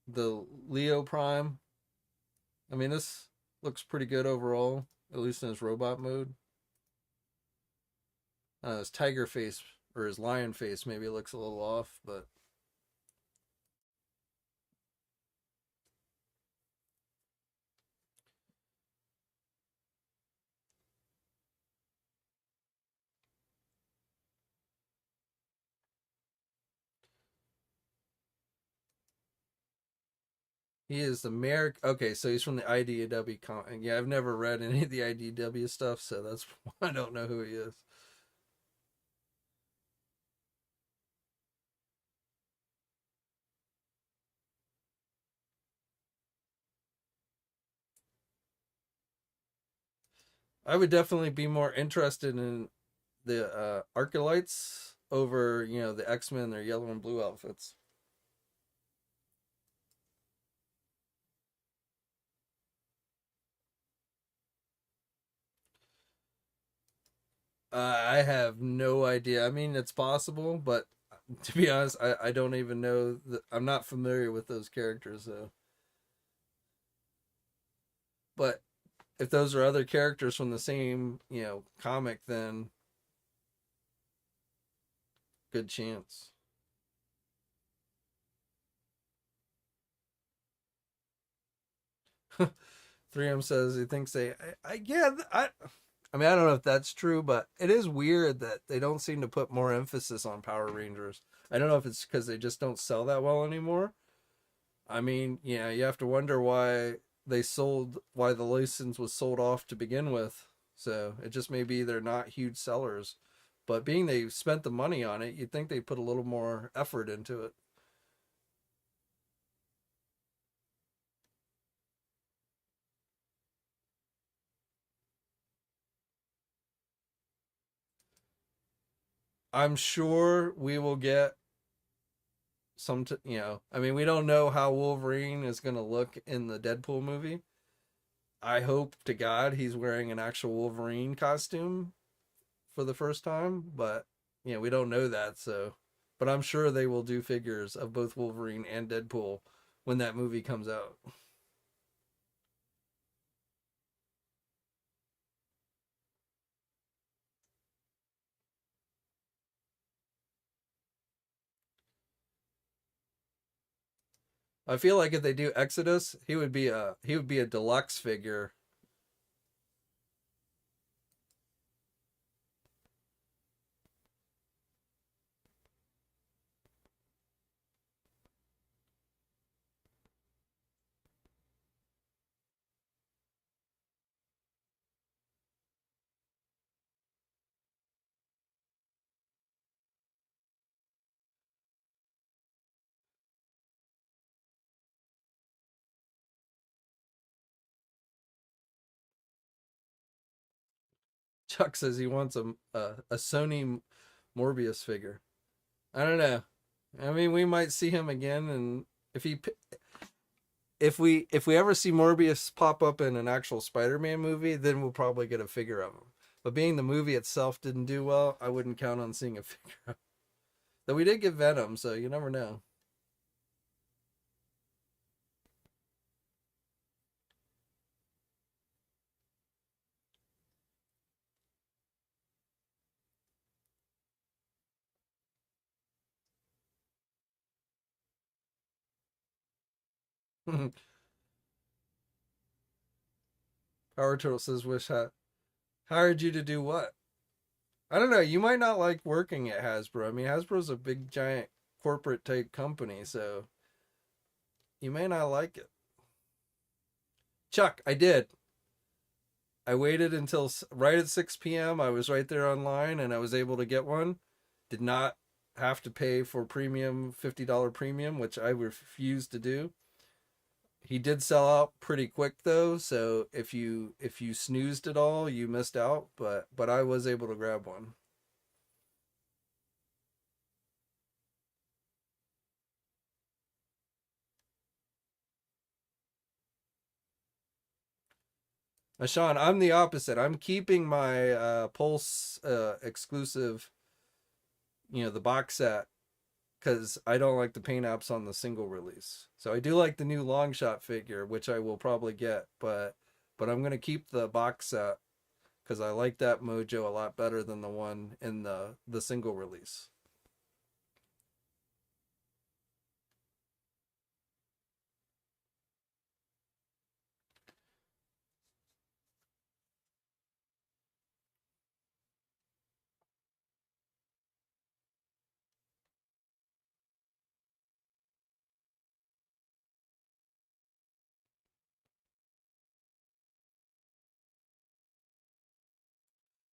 the Leo Prime. I mean, this looks pretty good overall. at least in his robot mode. His tiger face or his lion face maybe looks a little off, but he is the mayor. Okay, so he's from the IDW comic. Yeah, I've never read any of the IDW stuff, so that's why I don't know who he is. I would definitely be more interested in the Archelites over, the X-Men, their yellow and blue outfits. I have no idea. I mean, it's possible, but to be honest, I don't even know. I'm not familiar with those characters, though. But if those are other characters from the same, comic, then good chance. 3M says he thinks yeah, I mean, I don't know if that's true, but it is weird that they don't seem to put more emphasis on Power Rangers. I don't know if it's because they just don't sell that well anymore. I mean, yeah, you have to wonder why the license was sold off to begin with. So it just may be they're not huge sellers. But being they spent the money on it, you'd think they put a little more effort into it. I'm sure we will get I mean, we don't know how Wolverine is going to look in the Deadpool movie. I hope to God he's wearing an actual Wolverine costume for the first time, but we don't know that. So, but I'm sure they will do figures of both Wolverine and Deadpool when that movie comes out. I feel like if they do Exodus, he would be a deluxe figure. Chuck says he wants a Sony Morbius figure. I don't know. I mean, we might see him again, and if he if we ever see Morbius pop up in an actual Spider-Man movie, then we'll probably get a figure of him. But being the movie itself didn't do well, I wouldn't count on seeing a figure. Though we did get Venom, so you never know. Power Turtle says, "Wish had hired you to do what?" I don't know. You might not like working at Hasbro. I mean, Hasbro's a big, giant corporate type company, so you may not like it. Chuck, I did. I waited until right at 6 p.m. I was right there online and I was able to get one. Did not have to pay for premium, $50 premium, which I refused to do. He did sell out pretty quick though, so if you snoozed at all, you missed out, but I was able to grab one. Sean, I'm the opposite. I'm keeping my Pulse exclusive, the box set, because I don't like the paint apps on the single release. So I do like the new long shot figure, which I will probably get, but but I'm gonna keep the box set because I like that mojo a lot better than the one in the single release.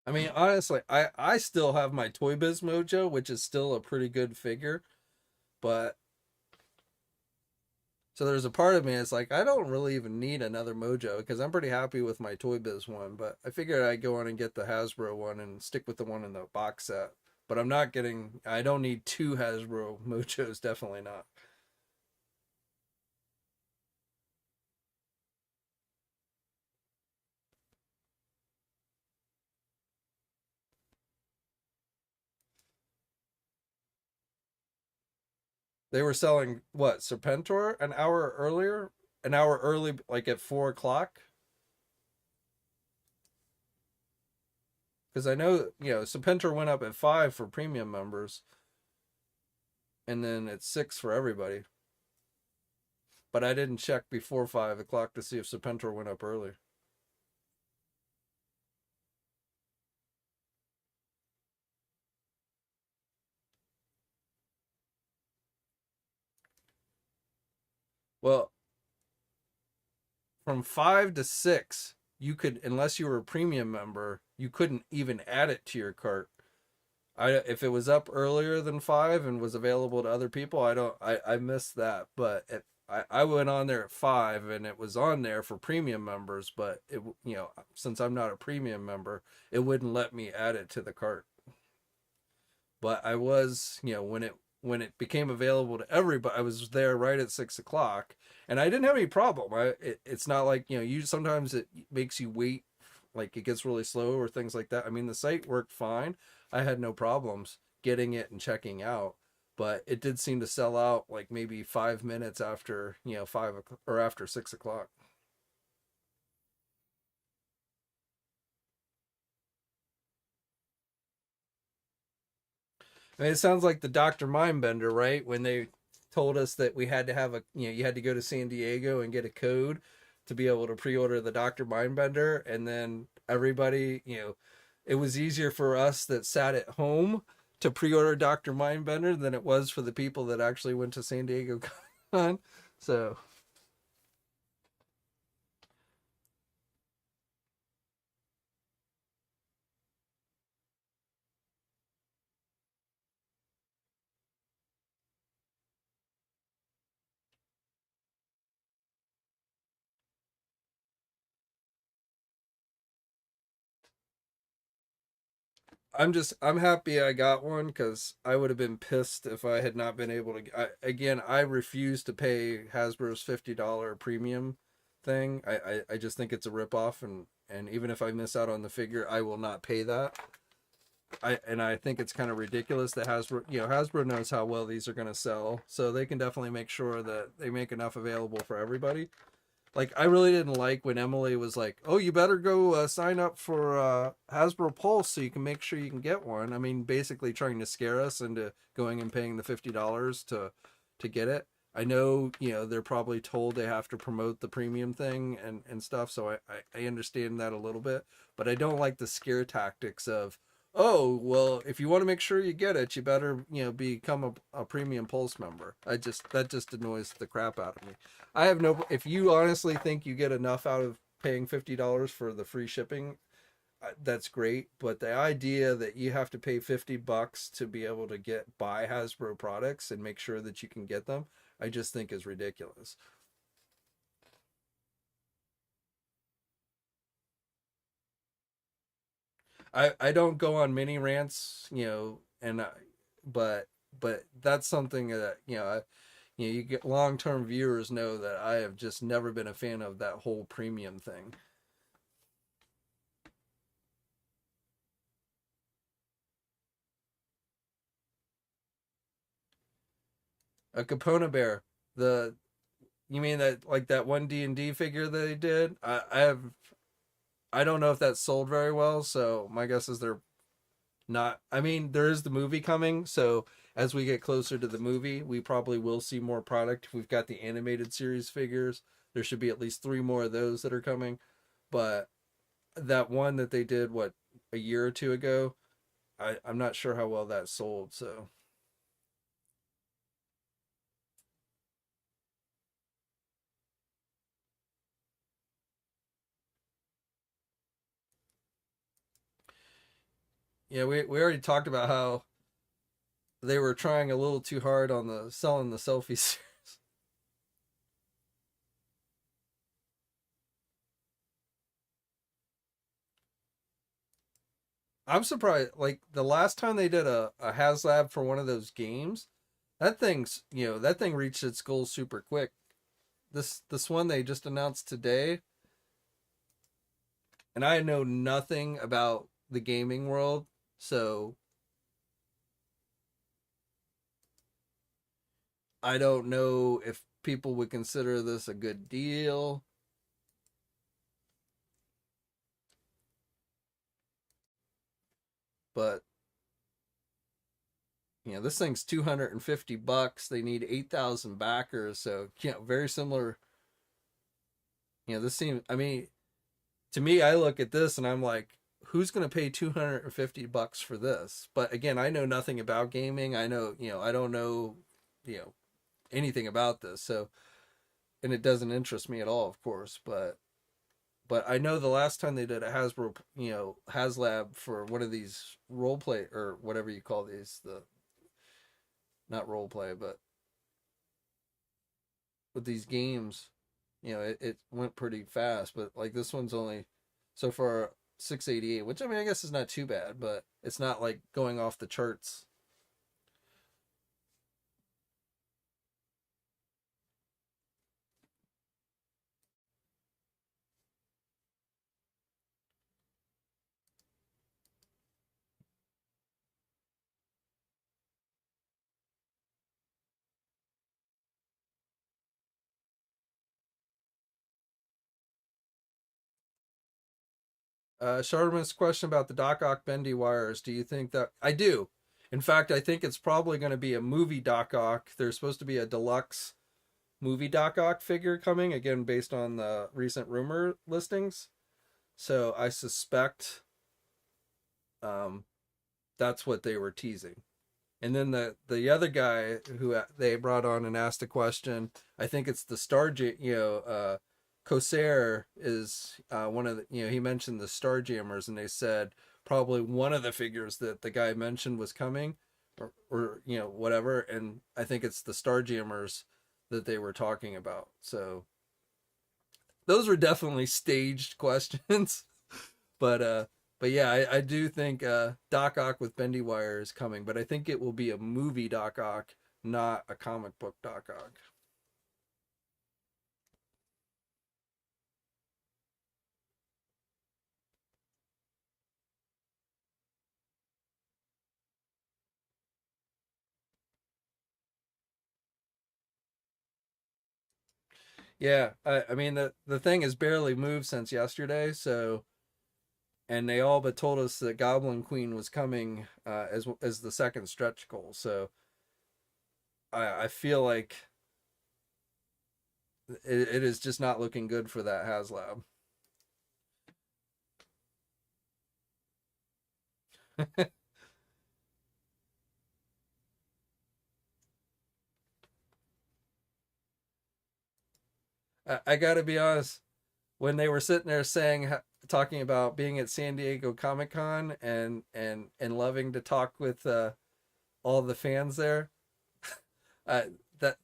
I mean, honestly, I still have my Toy Biz Mojo, which is still a pretty good figure, but so there's a part of me that's like, I don't really even need another Mojo because I'm pretty happy with my Toy Biz one, but I figured I'd go on and get the Hasbro one and stick with the one in the box set. But I don't need two Hasbro Mojos, definitely not. They were selling what, Serpentor an hour earlier? An hour early, like at 4 o'clock? Because I know, Serpentor went up at 5 for premium members, and then it's 6 for everybody. But I didn't check before 5 o'clock to see if Serpentor went up early. Well, from 5 to 6, you could, unless you were a premium member, you couldn't even add it to your cart. If it was up earlier than 5 and was available to other people, I missed that. But I went on there at 5 and it was on there for premium members, but since I'm not a premium member, it wouldn't let me add it to the cart. But I was, when it became available to everybody, I was there right at 6 o'clock, and I didn't have any problem. It's not like, you sometimes it makes you wait, like it gets really slow or things like that. I mean, the site worked fine. I had no problems getting it and checking out, but it did seem to sell out like maybe 5 minutes after 5 o'clock or after 6 o'clock. I mean, it sounds like the Dr. Mindbender, right? When they told us that we had to have you had to go to San Diego and get a code to be able to pre-order the Dr. Mindbender, and then everybody, it was easier for us that sat at home to pre-order Dr. Mindbender than it was for the people that actually went to San Diego Con. So I'm happy I got one because I would have been pissed if I had not been able to. Again, I refuse to pay Hasbro's $50 premium thing. I just think it's a ripoff, and even if I miss out on the figure, I will not pay that. I think it's kind of ridiculous that Hasbro knows how well these are going to sell, so they can definitely make sure that they make enough available for everybody. Like, I really didn't like when Emily was like, "Oh, you better go sign up for Hasbro Pulse so you can make sure you can get one." I mean, basically trying to scare us into going and paying the $50 to get it. I know, they're probably told they have to promote the premium thing and stuff, so I understand that a little bit, but I don't like the scare tactics of, "Oh, well, if you want to make sure you get it, you better, become a premium Pulse member." That just annoys the crap out of me. I have no. If you honestly think you get enough out of paying $50 for the free shipping, that's great. But the idea that you have to pay $50 to be able to buy Hasbro products and make sure that you can get them, I just think is ridiculous. I don't go on mini rants, but that's something that you get long term viewers know that I have just never been a fan of that whole premium thing. A Capona Bear, the you mean that, like that one D&D figure they did? I have. I don't know if that sold very well, so my guess is they're not. I mean, there is the movie coming, so as we get closer to the movie, we probably will see more product. We've got the animated series figures. There should be at least three more of those that are coming. But that one that they did, what, a year or two ago, I'm not sure how well that sold. So yeah, we already talked about how they were trying a little too hard on the selling the selfies. I'm surprised. Like the last time they did a HasLab for one of those games, that thing reached its goals super quick. This one they just announced today, and I know nothing about the gaming world, so I don't know if people would consider this a good deal. But this thing's $250. They need 8,000 backers, so very similar. This seems. I mean, to me, I look at this and I'm like, who's going to pay $250 for this? But again, I know nothing about gaming. I know, I don't know, you know, anything about this. So, and it doesn't interest me at all, of course. But I know the last time they did a Hasbro, HasLab for one of these role play or whatever you call these, the not role play, but with these games, it went pretty fast. But like this one's only so far 688, which I mean I guess is not too bad, but it's not like going off the charts. Charlemagne's question about the Doc Ock bendy wires. Do you think that I do? In fact, I think it's probably going to be a movie Doc Ock. There's supposed to be a deluxe movie Doc Ock figure coming again based on the recent rumor listings. So I suspect um, that's what they were teasing. And then the other guy who they brought on and asked a question, I think it's the Corsair is one of the, he mentioned the Starjammers, and they said probably one of the figures that the guy mentioned was coming, or whatever, and I think it's the Starjammers that they were talking about. So those were definitely staged questions, but yeah, I do think Doc Ock with bendy wire is coming, but I think it will be a movie Doc Ock, not a comic book Doc Ock. Yeah, I mean the thing has barely moved since yesterday, so and they all but told us that Goblin Queen was coming as the second stretch goal. So I feel like it is just not looking good for that HasLab. I got to be honest, when they were sitting there talking about being at San Diego Comic Con and loving to talk with all the fans there, uh, that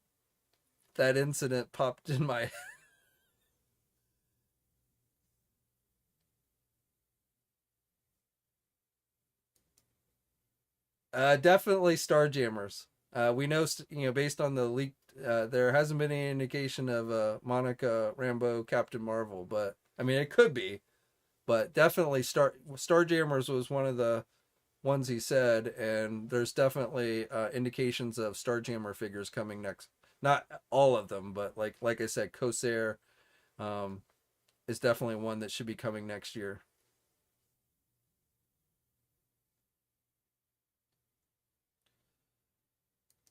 that incident popped in my. Definitely Starjammers. We know, based on the leak, there hasn't been any indication of Monica Rambeau Captain Marvel, but I mean it could be. But definitely Starjammers was one of the ones he said, and there's definitely indications of Starjammer figures coming next. Not all of them, but like I said, Corsair, um, is definitely one that should be coming next year.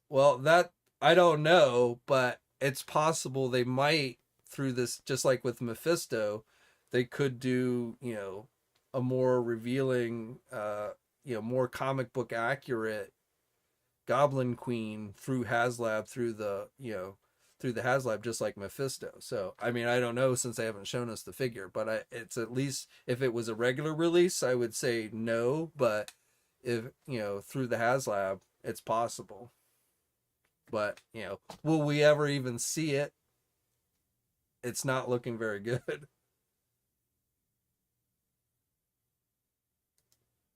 Well, that I don't know, but it's possible they might through this, just like with Mephisto, they could do, a more revealing, more comic book accurate Goblin Queen through HasLab through the HasLab, just like Mephisto. So, I mean, I don't know since they haven't shown us the figure, but it's at least if it was a regular release, I would say no, but if, through the HasLab, it's possible. But, will we ever even see it? It's not looking very good.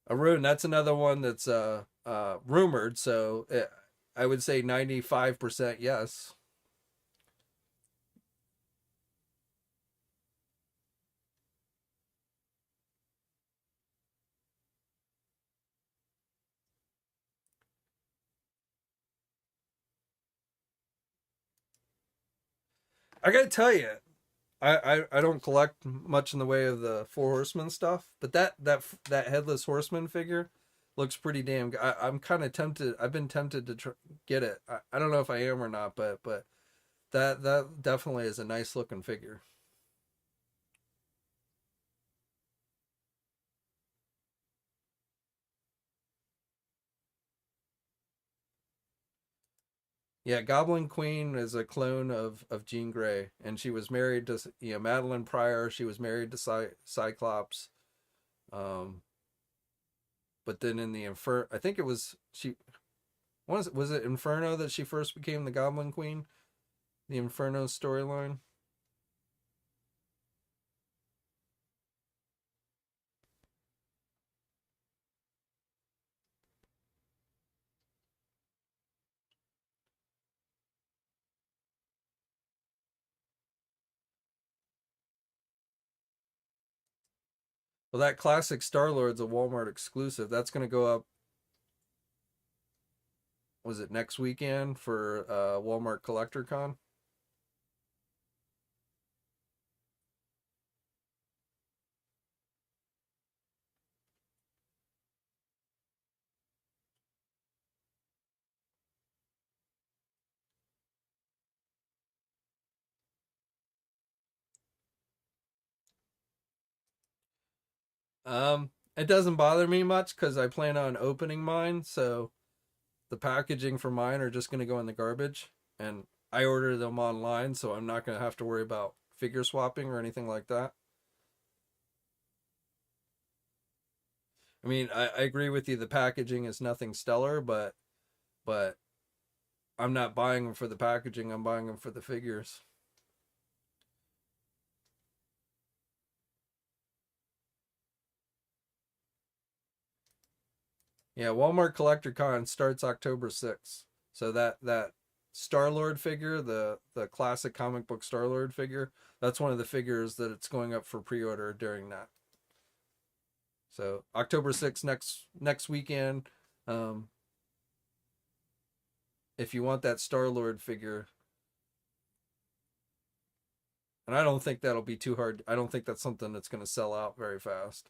Arun, that's another one that's rumored, so I would say 95% yes. I gotta tell you, I don't collect much in the way of the Four Horsemen stuff, but that headless horseman figure looks pretty damn good. I'm kind of tempted. I've been tempted to get it. I don't know if I am or not, but that definitely is a nice looking figure. Yeah, Goblin Queen is a clone of Jean Grey, and she was married to Madeline Pryor. She was married to Cyclops. Um, but then in the I think it was she was it Inferno that she first became the Goblin Queen? The Inferno storyline. Well, that classic Star Lord's a Walmart exclusive. That's going to go up. Was it next weekend for Walmart Collector Con? It doesn't bother me much because I plan on opening mine, so the packaging for mine are just going to go in the garbage, and I ordered them online, so I'm not going to have to worry about figure swapping or anything like that. I mean, I agree with you. The packaging is nothing stellar, but I'm not buying them for the packaging. I'm buying them for the figures. Yeah, Walmart Collector Con starts October 6th. So that Star Lord figure, the classic comic book Star Lord figure, that's one of the figures that it's going up for pre-order during that. So October 6th, next weekend. Um, if you want that Star Lord figure, and I don't think that'll be too hard. I don't think that's something that's going to sell out very fast.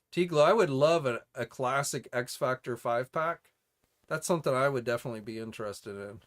Tiglo, I would love a classic X Factor 5 pack. That's something I would definitely be interested in.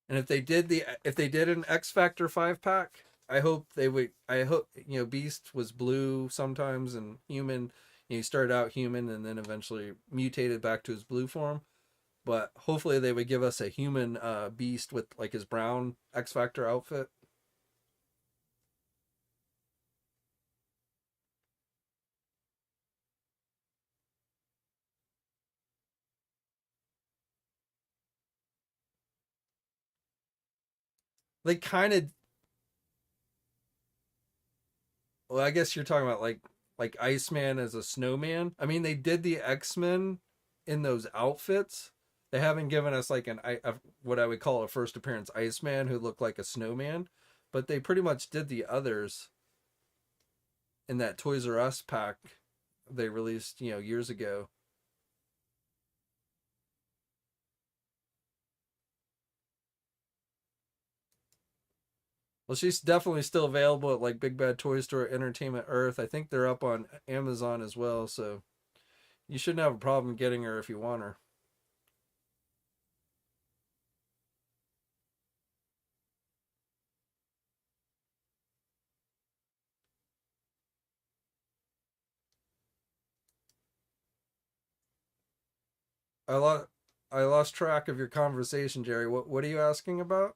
And if they did an X Factor 5 pack, I hope they would. I hope Beast was blue sometimes and human. He started out human and then eventually mutated back to his blue form. But hopefully they would give us a human Beast with like his brown X Factor outfit. They kind of. Well, I guess you're talking about like Iceman as a snowman. I mean, they did the X-Men in those outfits, They haven't given us like what I would call a first appearance Iceman who looked like a snowman, but they pretty much did the others in that Toys R Us pack they released, years ago. Well, she's definitely still available at like Big Bad Toy Store, Entertainment Earth. I think they're up on Amazon as well, so you shouldn't have a problem getting her if you want her. I lost I lost track of your conversation, Jerry. What are you asking about?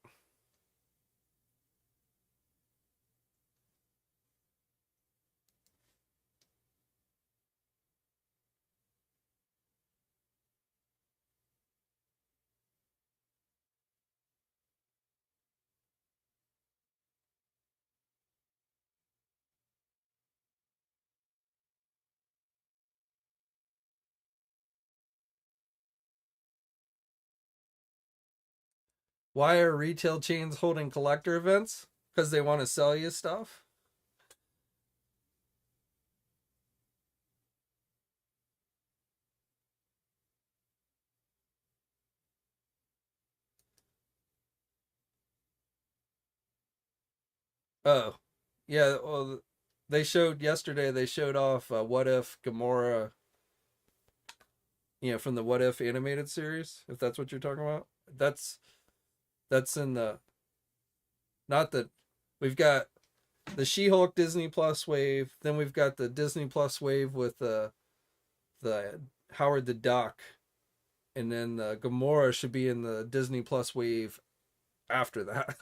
Why are retail chains holding collector events? Because they want to sell you stuff? Oh, yeah. Well, they showed yesterday. They showed off What If Gamora, from the What If animated series. If that's what you're talking about, that's in the not the we've got the She-Hulk Disney Plus wave. Then we've got the Disney Plus wave with the Howard the Duck, and then the Gamora should be in the Disney Plus wave after that.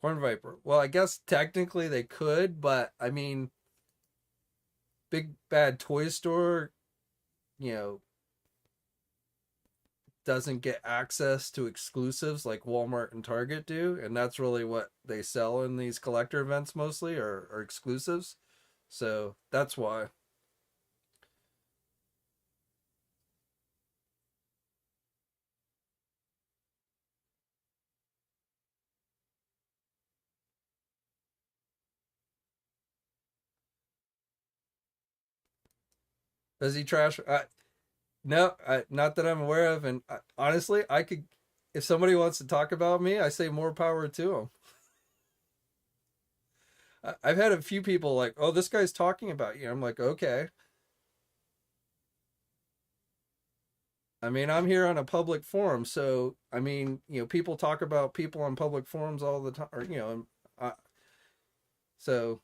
Corn Viper. Well, I guess technically they could, but I mean, Big Bad Toy Store, you know, doesn't get access to exclusives like Walmart and Target do, and that's really what they sell in these collector events mostly are exclusives. So that's why. Does he trash? No, not that I'm aware of. And honestly, I could, if somebody wants to talk about me, I say more power to them. I've had a few people like, "Oh, this guy's talking about you." I'm like, "Okay." I mean, I'm here on a public forum, so I mean, people talk about people on public forums all the time, or uh, so.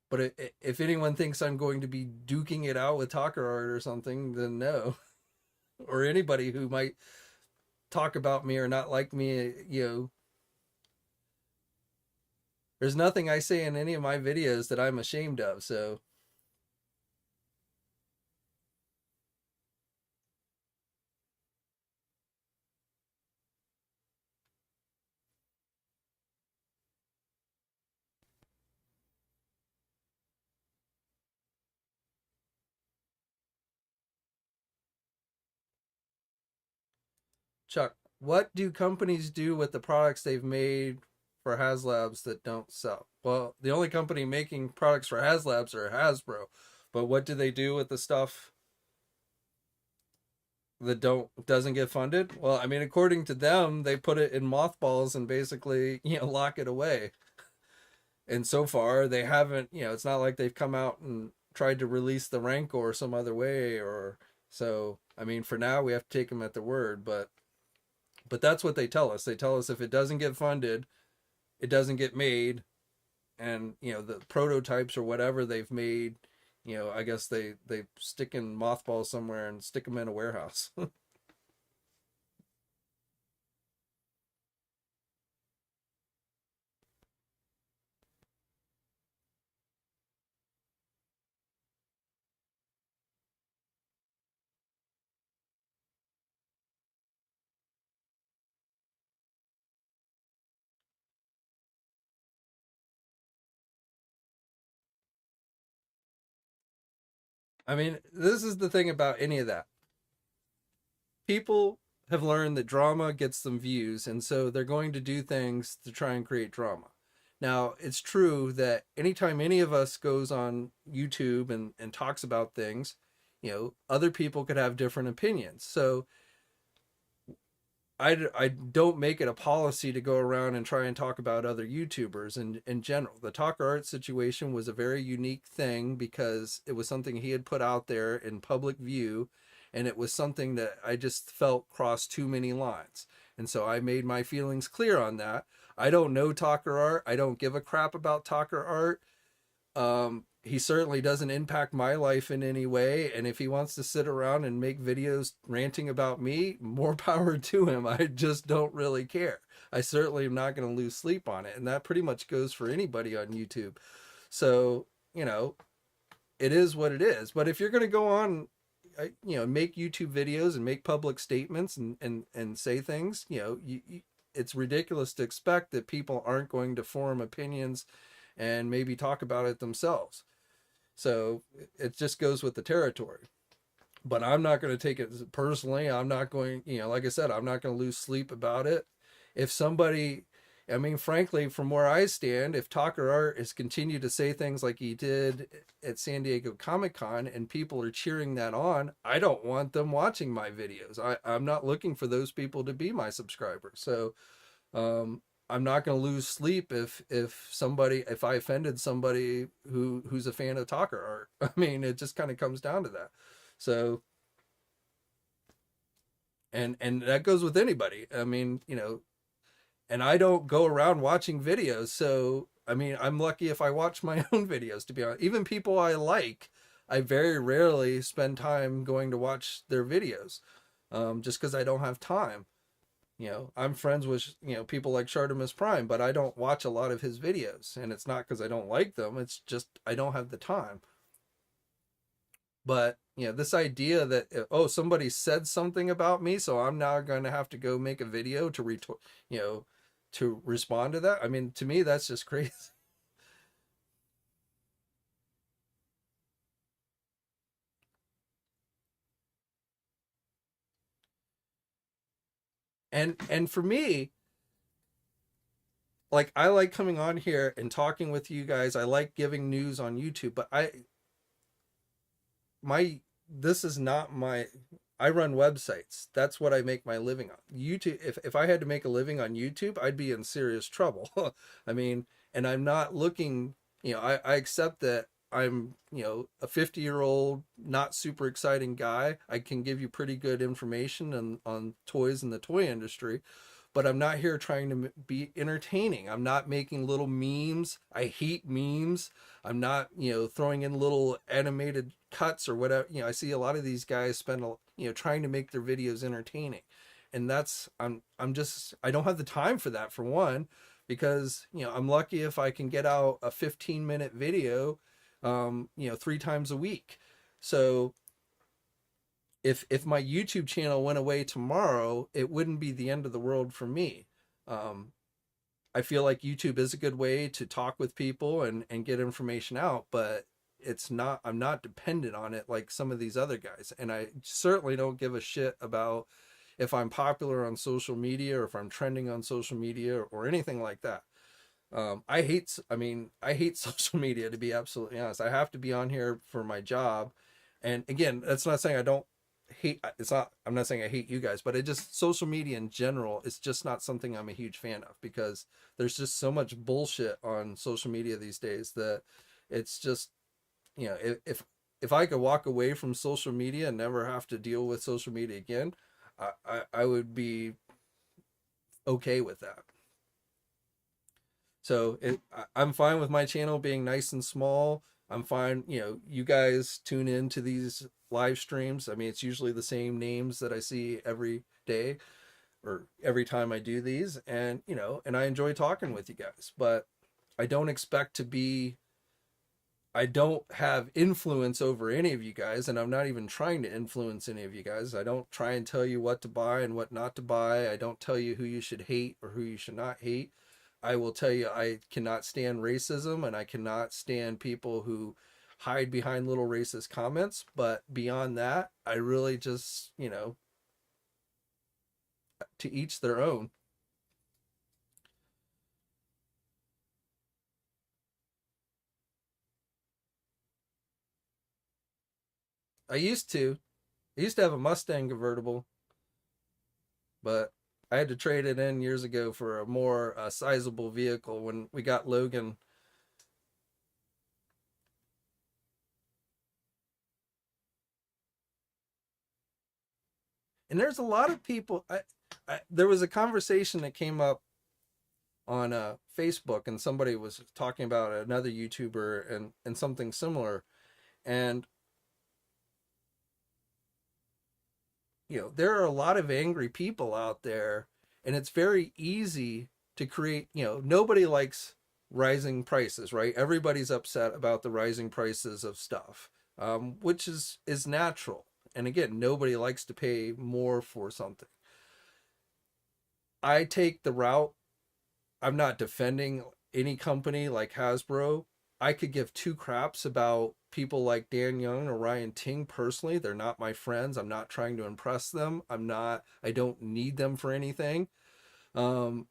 But if anyone thinks I'm going to be duking it out with Talker Art or something, then no. Or anybody who might talk about me or not like me, there's nothing I say in any of my videos that I'm ashamed of. So Chuck, what do companies do with the products they've made for HasLabs that don't sell? Well, the only company making products for HasLabs are Hasbro. But what do they do with the stuff that doesn't get funded? Well, I mean, according to them, they put it in mothballs and basically, lock it away. And so far, they haven't, it's not like they've come out and tried to release the Rancor some other way or so. I mean, for now, we have to take them at their word, but that's what they tell us. They tell us if it doesn't get funded, it doesn't get made, and the prototypes or whatever they've made, I guess they stick in mothballs somewhere and stick them in a warehouse. I mean, this is the thing about any of that. People have learned that drama gets them views, and so they're going to do things to try and create drama. Now, it's true that anytime any of us goes on YouTube and talks about things, other people could have different opinions. So I don't make it a policy to go around and try and talk about other YouTubers in general. The Talker Art situation was a very unique thing because it was something he had put out there in public view, and it was something that I just felt crossed too many lines. And so I made my feelings clear on that. I don't know Talker Art. I don't give a crap about Talker Art. He certainly doesn't impact my life in any way. And if he wants to sit around and make videos ranting about me, more power to him. I just don't really care. I certainly am not going to lose sleep on it. And that pretty much goes for anybody on YouTube. So, it is what it is. But if you're going to go on, make YouTube videos and make public statements and say things, it's ridiculous to expect that people aren't going to form opinions and maybe talk about it themselves. So it just goes with the territory. But I'm not going to take it personally. I'm not going, like I said, I'm not going to lose sleep about it. If somebody, I mean, frankly, from where I stand, if Talker Art has continued to say things like he did at San Diego Comic-Con and people are cheering that on, I don't want them watching my videos. I'm not looking for those people to be my subscribers. So, I'm not going to lose sleep if I offended somebody who's a fan of Talker Art. I mean, it just kind of comes down to that. So, and that goes with anybody. I mean, and I don't go around watching videos. So, I mean, I'm lucky if I watch my own videos, to be honest. Even people I like, I very rarely spend time going to watch their videos, just because I don't have time. I'm friends with, people like Shartimus Prime, but I don't watch a lot of his videos. And it's not because I don't like them. It's just I don't have the time. But, this idea that, oh, somebody said something about me, so I'm now going to have to go make a video to respond to that. I mean, to me, that's just crazy. And for me, like, I like coming on here and talking with you guys. I like giving news on YouTube, but my this is not my I run websites. That's what I make my living on. YouTube, if I had to make a living on YouTube, I'd be in serious trouble. I mean, and I'm not looking, I accept that I'm, a 50-year-old, not super exciting guy. I can give you pretty good information on toys in the toy industry, but I'm not here trying to be entertaining. I'm not making little memes. I hate memes. I'm not, throwing in little animated cuts or whatever. I see a lot of these guys spend, trying to make their videos entertaining. And I'm just, I don't have the time for that, for one, because, I'm lucky if I can get out a 15-minute video, 3 times a week. So if my YouTube channel went away tomorrow, it wouldn't be the end of the world for me. Um, I feel like YouTube is a good way to talk with people and get information out, but I'm not dependent on it like some of these other guys. And I certainly don't give a shit about if I'm popular on social media or if I'm trending on social media or anything like that. I hate social media, to be absolutely honest. I have to be on here for my job. And again, that's not saying I don't I'm not saying I hate you guys, but it just, social media in general is just not something I'm a huge fan of, because there's just so much bullshit on social media these days that it's just, if I could walk away from social media and never have to deal with social media again, I would be okay with that. So I'm fine with my channel being nice and small. I'm fine, you guys tune in to these live streams. I mean, it's usually the same names that I see every day or every time I do these, and and I enjoy talking with you guys, but I don't expect to be I don't have influence over any of you guys, and I'm not even trying to influence any of you guys. I don't try and tell you what to buy and what not to buy. I don't tell you who you should hate or who you should not hate. I will tell you I cannot stand racism, and I cannot stand people who hide behind little racist comments, but beyond that, I really just, to each their own. I used to. I used to have a Mustang convertible, but I had to trade it in years ago for a more sizable vehicle when we got Logan. And there's a lot of people. There was a conversation that came up on Facebook, and somebody was talking about another YouTuber and something similar. And there are a lot of angry people out there, and it's very easy to create. Nobody likes rising prices, right? Everybody's upset about the rising prices of stuff, which is natural. And again, nobody likes to pay more for something. I take the route, I'm not defending any company like Hasbro. I could give two craps about people like Dan Young or Ryan Ting personally. They're not my friends. I'm not trying to impress them. I don't need them for anything. Um,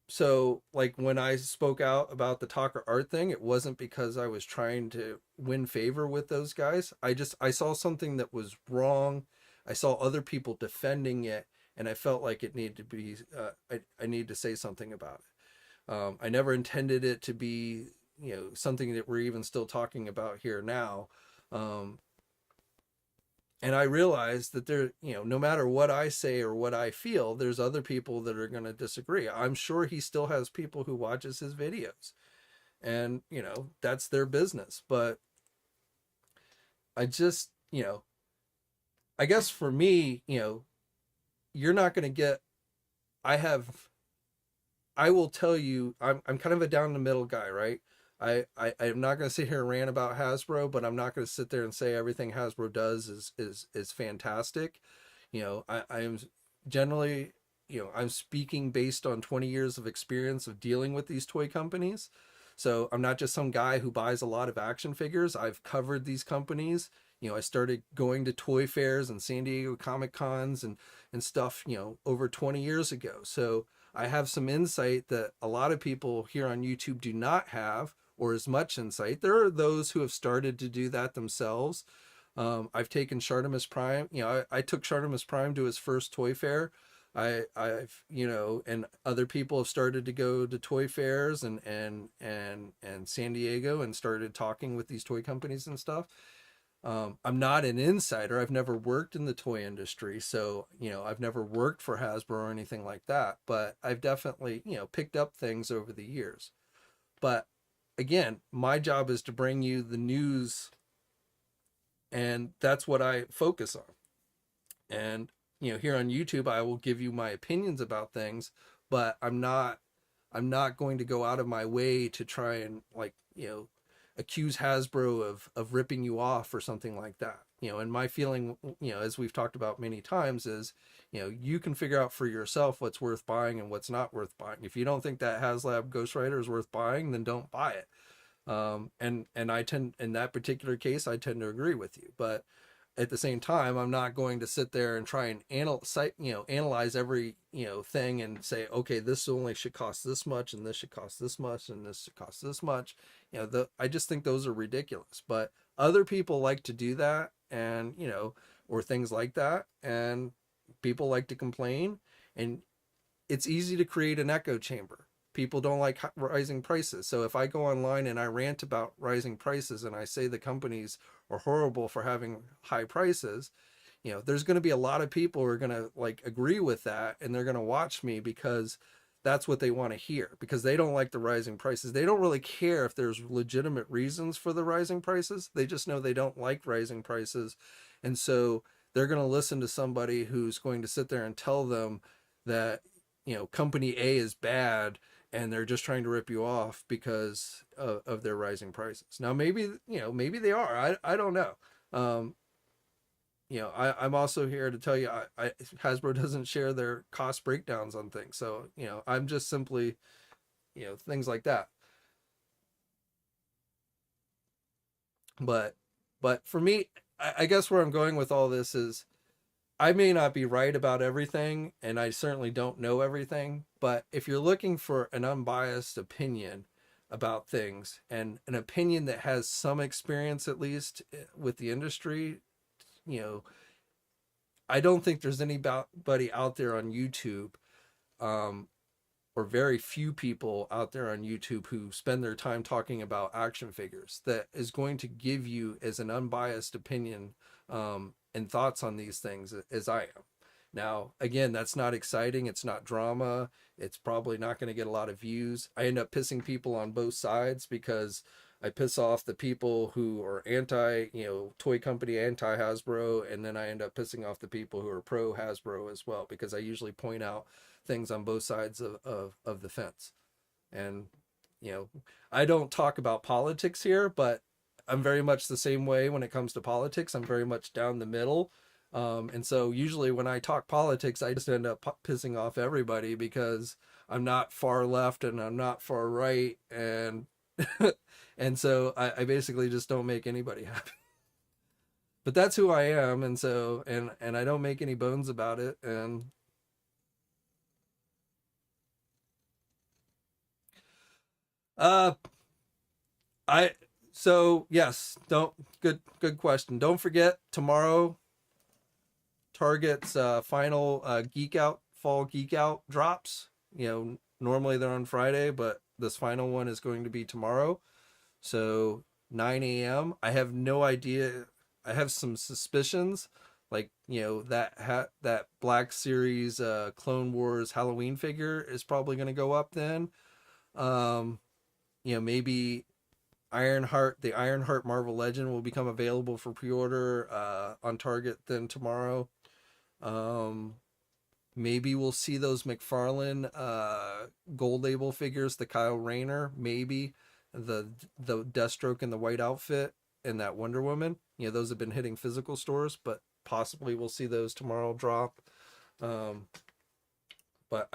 so like when I spoke out about the Talker art thing, it wasn't because I was trying to win favor with those guys. I saw something that was wrong. I saw other people defending it, and I felt like it needed to be. I need to say something about it. I never intended it to be, something that we're even still talking about here now. Um, and I realized that no matter what I say or what I feel, there's other people that are going to disagree. I'm sure he still has people who watches his videos, and that's their business. But I just, I guess for me, you're not going to get. I have I will tell you, I'm kind of a down the middle guy, right? I'm not going to sit here and rant about Hasbro, but I'm not going to sit there and say everything Hasbro does is fantastic. I am generally, I'm speaking based on 20 years of experience of dealing with these toy companies. So I'm not just some guy who buys a lot of action figures. I've covered these companies. I started going to toy fairs and San Diego Comic Cons and stuff, over 20 years ago. So I have some insight that a lot of people here on YouTube do not have, or as much insight. There are those who have started to do that themselves. I've taken Shartimus Prime. I took Shartimus Prime to his first toy fair. I've and other people have started to go to toy fairs and San Diego and started talking with these toy companies and stuff. I'm not an insider. I've never worked in the toy industry. So, I've never worked for Hasbro or anything like that, but I've definitely, picked up things over the years. But again, my job is to bring you the news, and that's what I focus on. And, here on YouTube, I will give you my opinions about things, but I'm not going to go out of my way to try and accuse Hasbro of ripping you off or something like that. And my feeling, as we've talked about many times, is, you can figure out for yourself what's worth buying and what's not worth buying. If you don't think that HasLab Ghost Rider is worth buying, then don't buy it. And I tend, in that particular case, I tend to agree with you. But at the same time, I'm not going to sit there and try and analyze every thing and say, okay, this only should cost this much, and this should cost this much, and this should cost this much. I just think those are ridiculous. But other people like to do that, and or things like that, and people like to complain, and it's easy to create an echo chamber. People don't like rising prices. So if I go online and I rant about rising prices and I say the companies are horrible for having high prices, there's going to be a lot of people who are going to agree with that, and they're going to watch me because that's what they want to hear, because they don't like the rising prices. They don't really care if there's legitimate reasons for the rising prices. They just know they don't like rising prices. And so they're going to listen to somebody who's going to sit there and tell them that, company A is bad and they're just trying to rip you off because of their rising prices. Now, maybe they are. I don't know. I'm also here to tell you, Hasbro doesn't share their cost breakdowns on things. So, I'm just simply, things like that. But for me, I guess where I'm going with all this is I may not be right about everything, and I certainly don't know everything. But if you're looking for an unbiased opinion about things, and an opinion that has some experience at least with the industry, you know, I don't think there's anybody out there on YouTube, um, or very few people out there on YouTube who spend their time talking about action figures that is going to give you as an unbiased opinion, and thoughts on these things as I am. Now, again, that's not exciting. It's not drama. It's probably not going to get a lot of views. I end up pissing people on both sides because I piss off the people who are anti, toy company, anti Hasbro, and then I end up pissing off the people who are pro Hasbro as well, because I usually point out things on both sides of the fence. And, you know, I don't talk about politics here, but I'm very much the same way when it comes to politics. I'm very much down the middle. And so usually when I talk politics, I just end up pissing off everybody because I'm not far left and I'm not far right. And, and so I basically just don't make anybody happy. But that's who I am. And so, and I don't make any bones about it. And, uh, I, so yes, don't, good question. Don't forget tomorrow, Target's final Geek Out fall Geek Out drops. Normally they're on Friday, but this final one is going to be tomorrow. So 9 a.m. I have no idea. I have some suspicions, like that Black Series Clone Wars Halloween figure is probably going to go up then. Maybe the Ironheart Marvel Legend will become available for pre-order on Target then tomorrow. Maybe we'll see those McFarlane gold label figures, the Kyle Rayner, maybe the Deathstroke in the white outfit, and that Wonder Woman. Those have been hitting physical stores, but possibly we'll see those tomorrow drop. But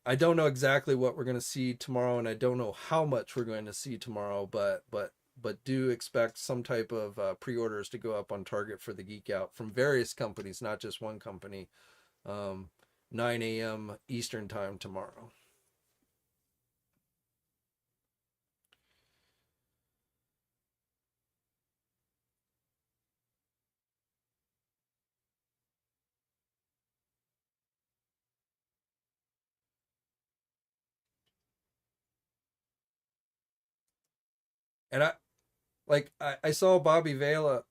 I don't know exactly what we're going to see tomorrow, and I don't know how much we're going to see tomorrow, but do expect some type of pre-orders to go up on Target for the Geek Out from various companies, not just one company. 9 a.m. Eastern time tomorrow. And I saw Bobby Vila,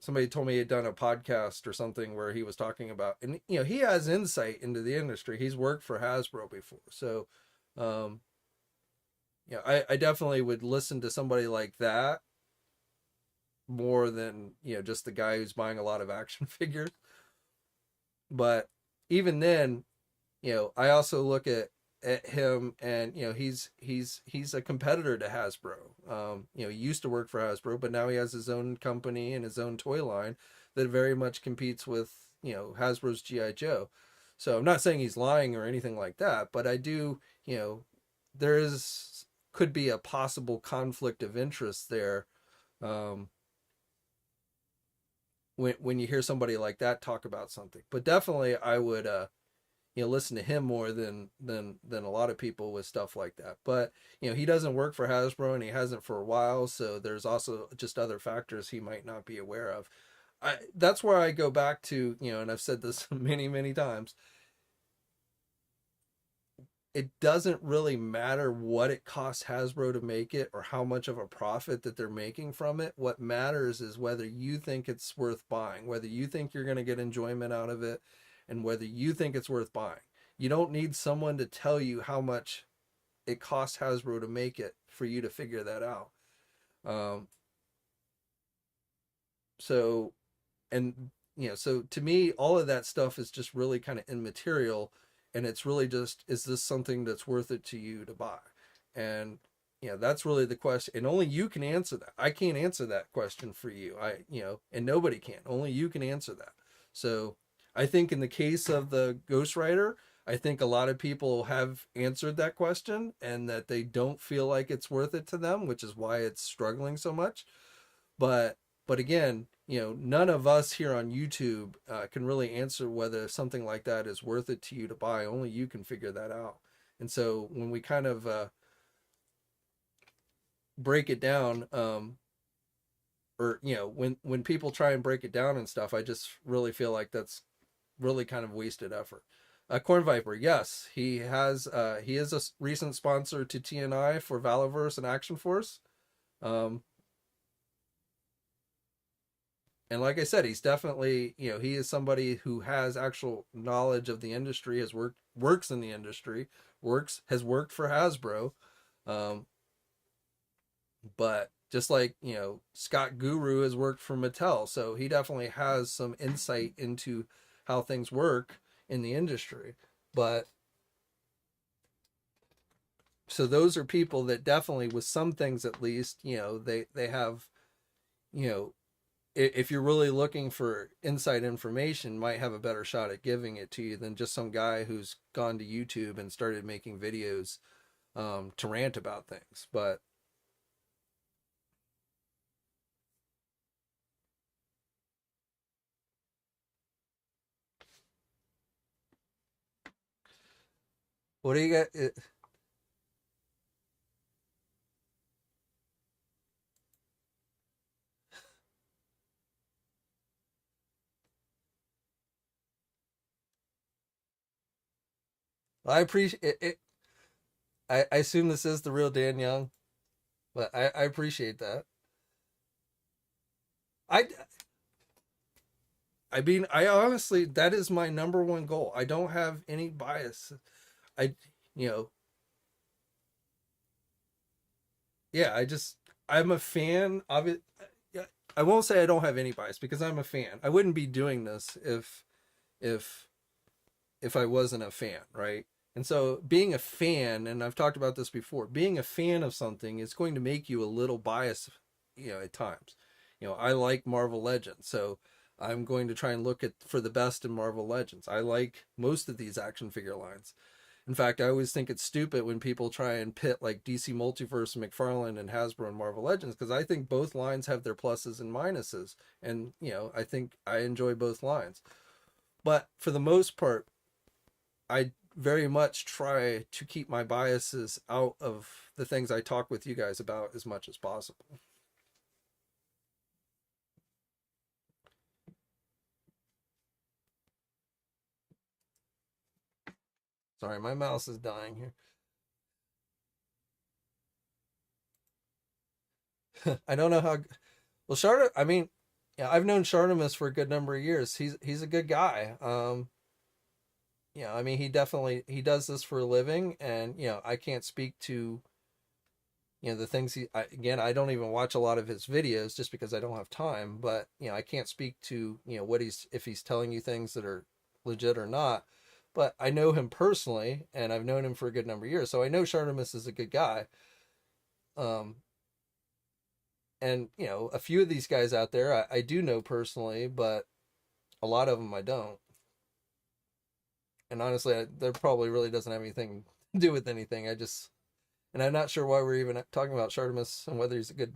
somebody told me he had done a podcast or something where he was talking about, and he has insight into the industry. He's worked for Hasbro before, so um, I definitely would listen to somebody like that more than just the guy who's buying a lot of action figures. But even then, I also look at him, and he's a competitor to Hasbro. He used to work for Hasbro, but now he has his own company and his own toy line that very much competes with Hasbro's GI Joe. So I'm not saying he's lying or anything like that, but I do, there could be a possible conflict of interest there, um, when you hear somebody like that talk about something. But definitely I would listen to him more than a lot of people with stuff like that. But he doesn't work for Hasbro, and he hasn't for a while, so there's also just other factors he might not be aware of. That's where I go back to, and I've said this many times, it doesn't really matter what it costs Hasbro to make it or how much of a profit that they're making from it. What matters is whether you think it's worth buying, whether you think you're going to get enjoyment out of it, and whether you think it's worth buying. You don't need someone to tell you how much it costs Hasbro to make it for you to figure that out. Um, so, and so to me, all of that stuff is just really kind of immaterial, and it's really just, is this something that's worth it to you to buy? And that's really the question, and only you can answer that. I can't answer that question for you. And nobody can. Only you can answer that. So I think in the case of the Ghost Rider, I think a lot of people have answered that question and that they don't feel like it's worth it to them, which is why it's struggling so much. But again, none of us here on YouTube can really answer whether something like that is worth it to you to buy. Only you can figure that out. And so when we kind of break it down, or when people try and break it down and stuff, I just really feel like that's really kind of wasted effort. Corn Viper, yes, he is a recent sponsor to TNI for Valiverse and Action Force. And like I said, he's definitely, he is somebody who has actual knowledge of the industry, works in the industry, has worked for Hasbro. But just like, Scott Guru has worked for Mattel, so he definitely has some insight into how things work in the industry. But so those are people that definitely, with some things at least, they have, if you're really looking for inside information, might have a better shot at giving it to you than just some guy who's gone to YouTube and started making videos to rant about things. But what do you got? I appreciate it. I assume this is the real Dan Young, but I appreciate that. I I mean, I honestly, that is my number one goal. I don't have any bias. I, you know, yeah, I'm a fan of it. Yeah, I won't say I don't have any bias because I'm a fan. I wouldn't be doing this if, if I wasn't a fan, right? And so being a fan, and I've talked about this before, being a fan of something is going to make you a little biased, at times. I like Marvel Legends, so I'm going to try and look at for the best in Marvel Legends. I like most of these action figure lines. In fact, I always think it's stupid when people try and pit like DC Multiverse, McFarlane, and Hasbro and Marvel Legends, because I think both lines have their pluses and minuses. And, I think I enjoy both lines. But for the most part, I very much try to keep my biases out of the things I talk with you guys about as much as possible. Sorry, my mouse is dying here. I don't know how. Well, Sharda, I mean, yeah, I've known Shardamus for a good number of years. He's a good guy. I mean, he does this for a living, and I can't speak to the things again, I don't even watch a lot of his videos just because I don't have time. But I can't speak to what if he's telling you things that are legit or not. But I know him personally, and I've known him for a good number of years, so I know Shardamus is a good guy. Um, and a few of these guys out there I do know personally, but a lot of them I don't. And honestly, that probably really doesn't have anything to do with anything. And I'm not sure why we're even talking about Shardamus and whether he's a good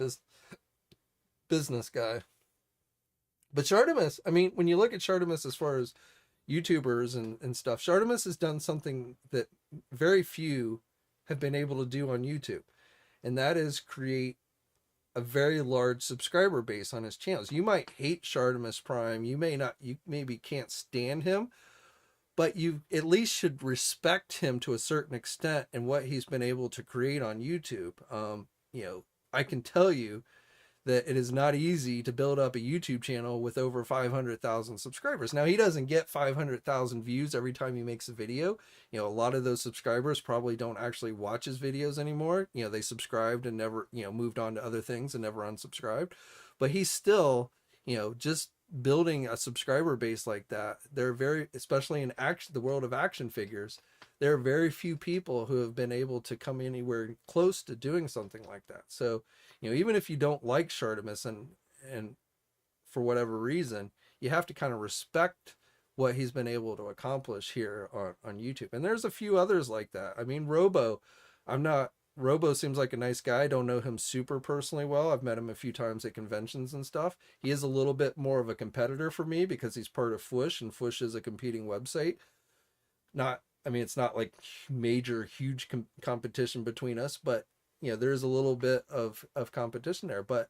business guy. But Shardamus, I mean, when you look at Shardamus as far as YouTubers and stuff, Shardamus has done something that very few have been able to do on YouTube, and that is create a very large subscriber base on his channels. You might hate Shardamus Prime, you may not, you maybe can't stand him, but you at least should respect him to a certain extent and what he's been able to create on YouTube. I can tell you that it is not easy to build up a YouTube channel with over 500,000 subscribers. Now, he doesn't get 500,000 views every time he makes a video. A lot of those subscribers probably don't actually watch his videos anymore. They subscribed and never, moved on to other things and never unsubscribed. But he's still, just building a subscriber base like that. There are especially in the world of action figures, there are very few people who have been able to come anywhere close to doing something like that. So, even if you don't like Shardamus and for whatever reason, you have to kind of respect what he's been able to accomplish here on YouTube. And there's a few others like that. I mean, Robo seems like a nice guy. I don't know him super personally well. I've met him a few times at conventions and stuff. He is a little bit more of a competitor for me because he's part of Fwoosh, and Fwoosh is a competing website. I mean, it's not like major, huge competition between us, but there's a little bit of competition there. But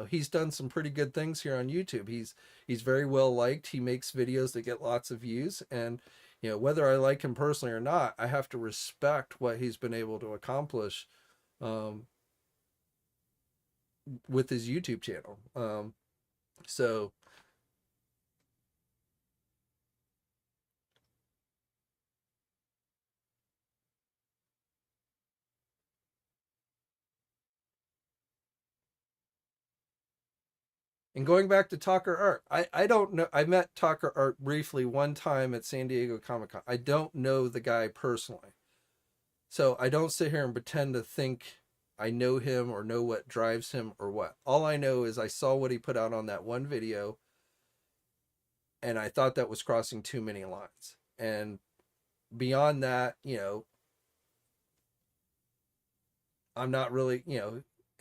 he's done some pretty good things here on YouTube. He's very well liked. He makes videos that get lots of views, and whether I like him personally or not, I have to respect what he's been able to accomplish with his YouTube channel. So And going back to Talker Art, I don't know. I met Talker Art briefly one time at San Diego Comic Con. I don't know the guy personally. So I don't sit here and pretend to think I know him or know what drives him or what. All I know is I saw what he put out on that one video, and I thought that was crossing too many lines. And beyond that, I'm not really,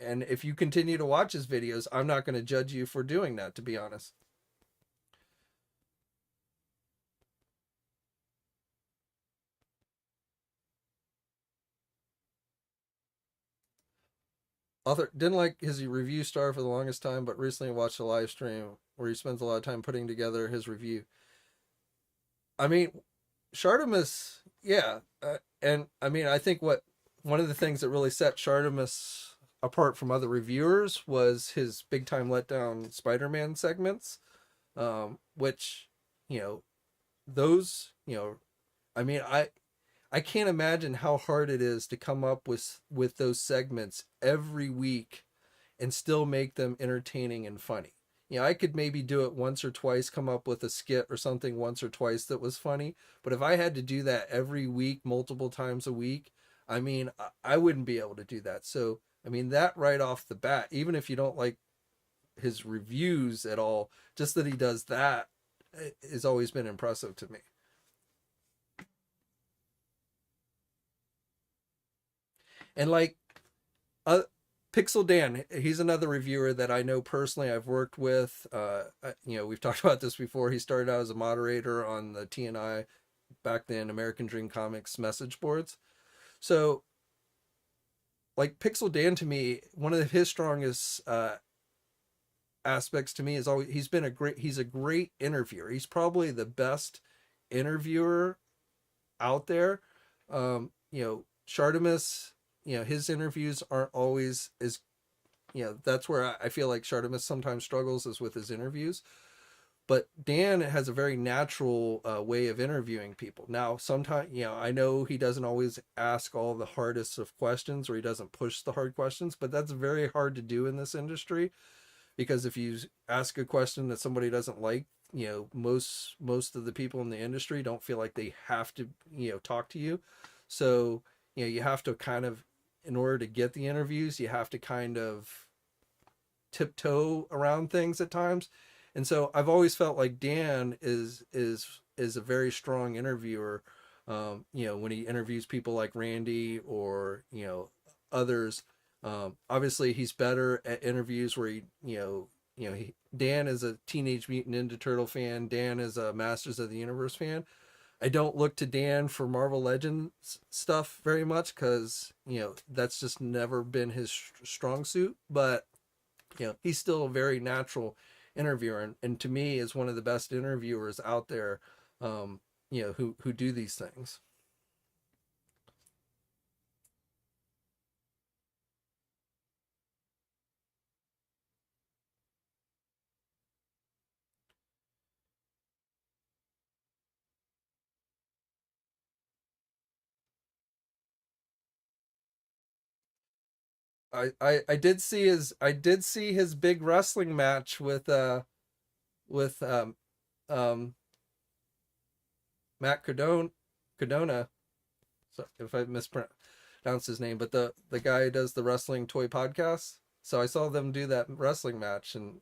and if you continue to watch his videos, I'm not going to judge you for doing that, to be honest. Author didn't like his review star for the longest time, but recently watched a live stream where he spends a lot of time putting together his review. I mean, Shartimus, yeah, and I mean, I think one of the things that really set Shartimus apart from other reviewers was his big time letdown Spider-Man segments, which you know those I mean, I can't imagine how hard it is to come up with those segments every week and still make them entertaining and funny. I could maybe do it once or twice, come up with a skit or something once or twice that was funny. But if I had to do that every week, multiple times a week, I mean, I wouldn't be able to do that. So, I mean, that right off the bat, even if you don't like his reviews at all, just that he does that has always been impressive to me. And like, uh, Pixel Dan, he's another reviewer that I know personally. I've worked with. We've talked about this before. He started out as a moderator on the TNI back then, American Dream Comics message boards. So, like Pixel Dan, to me, one of his strongest aspects to me is always he's a great interviewer. He's probably the best interviewer out there. Shartimus, his interviews aren't always as that's where I feel like Shartimus sometimes struggles is with his interviews. But Dan has a very natural way of interviewing people. Now, sometimes, I know he doesn't always ask all the hardest of questions or he doesn't push the hard questions, but that's very hard to do in this industry because if you ask a question that somebody doesn't like, most of the people in the industry don't feel like they have to, talk to you. So, you have to kind of, in order to get the interviews, you have to kind of tiptoe around things at times. And so I've always felt like Dan is a very strong interviewer. When he interviews people like Randy or others, obviously he's better at interviews where Dan is a Teenage Mutant Ninja Turtle fan. Dan is a Masters of the Universe fan. I don't look to Dan for Marvel Legends stuff very much because that's just never been his strong suit. But he's still a very natural interviewer, and to me is one of the best interviewers out there. Who do these things. I did see his big wrestling match with um Matt Cardona. So if I mispronounce his name, but the guy who does the wrestling toy podcast. So I saw them do that wrestling match, and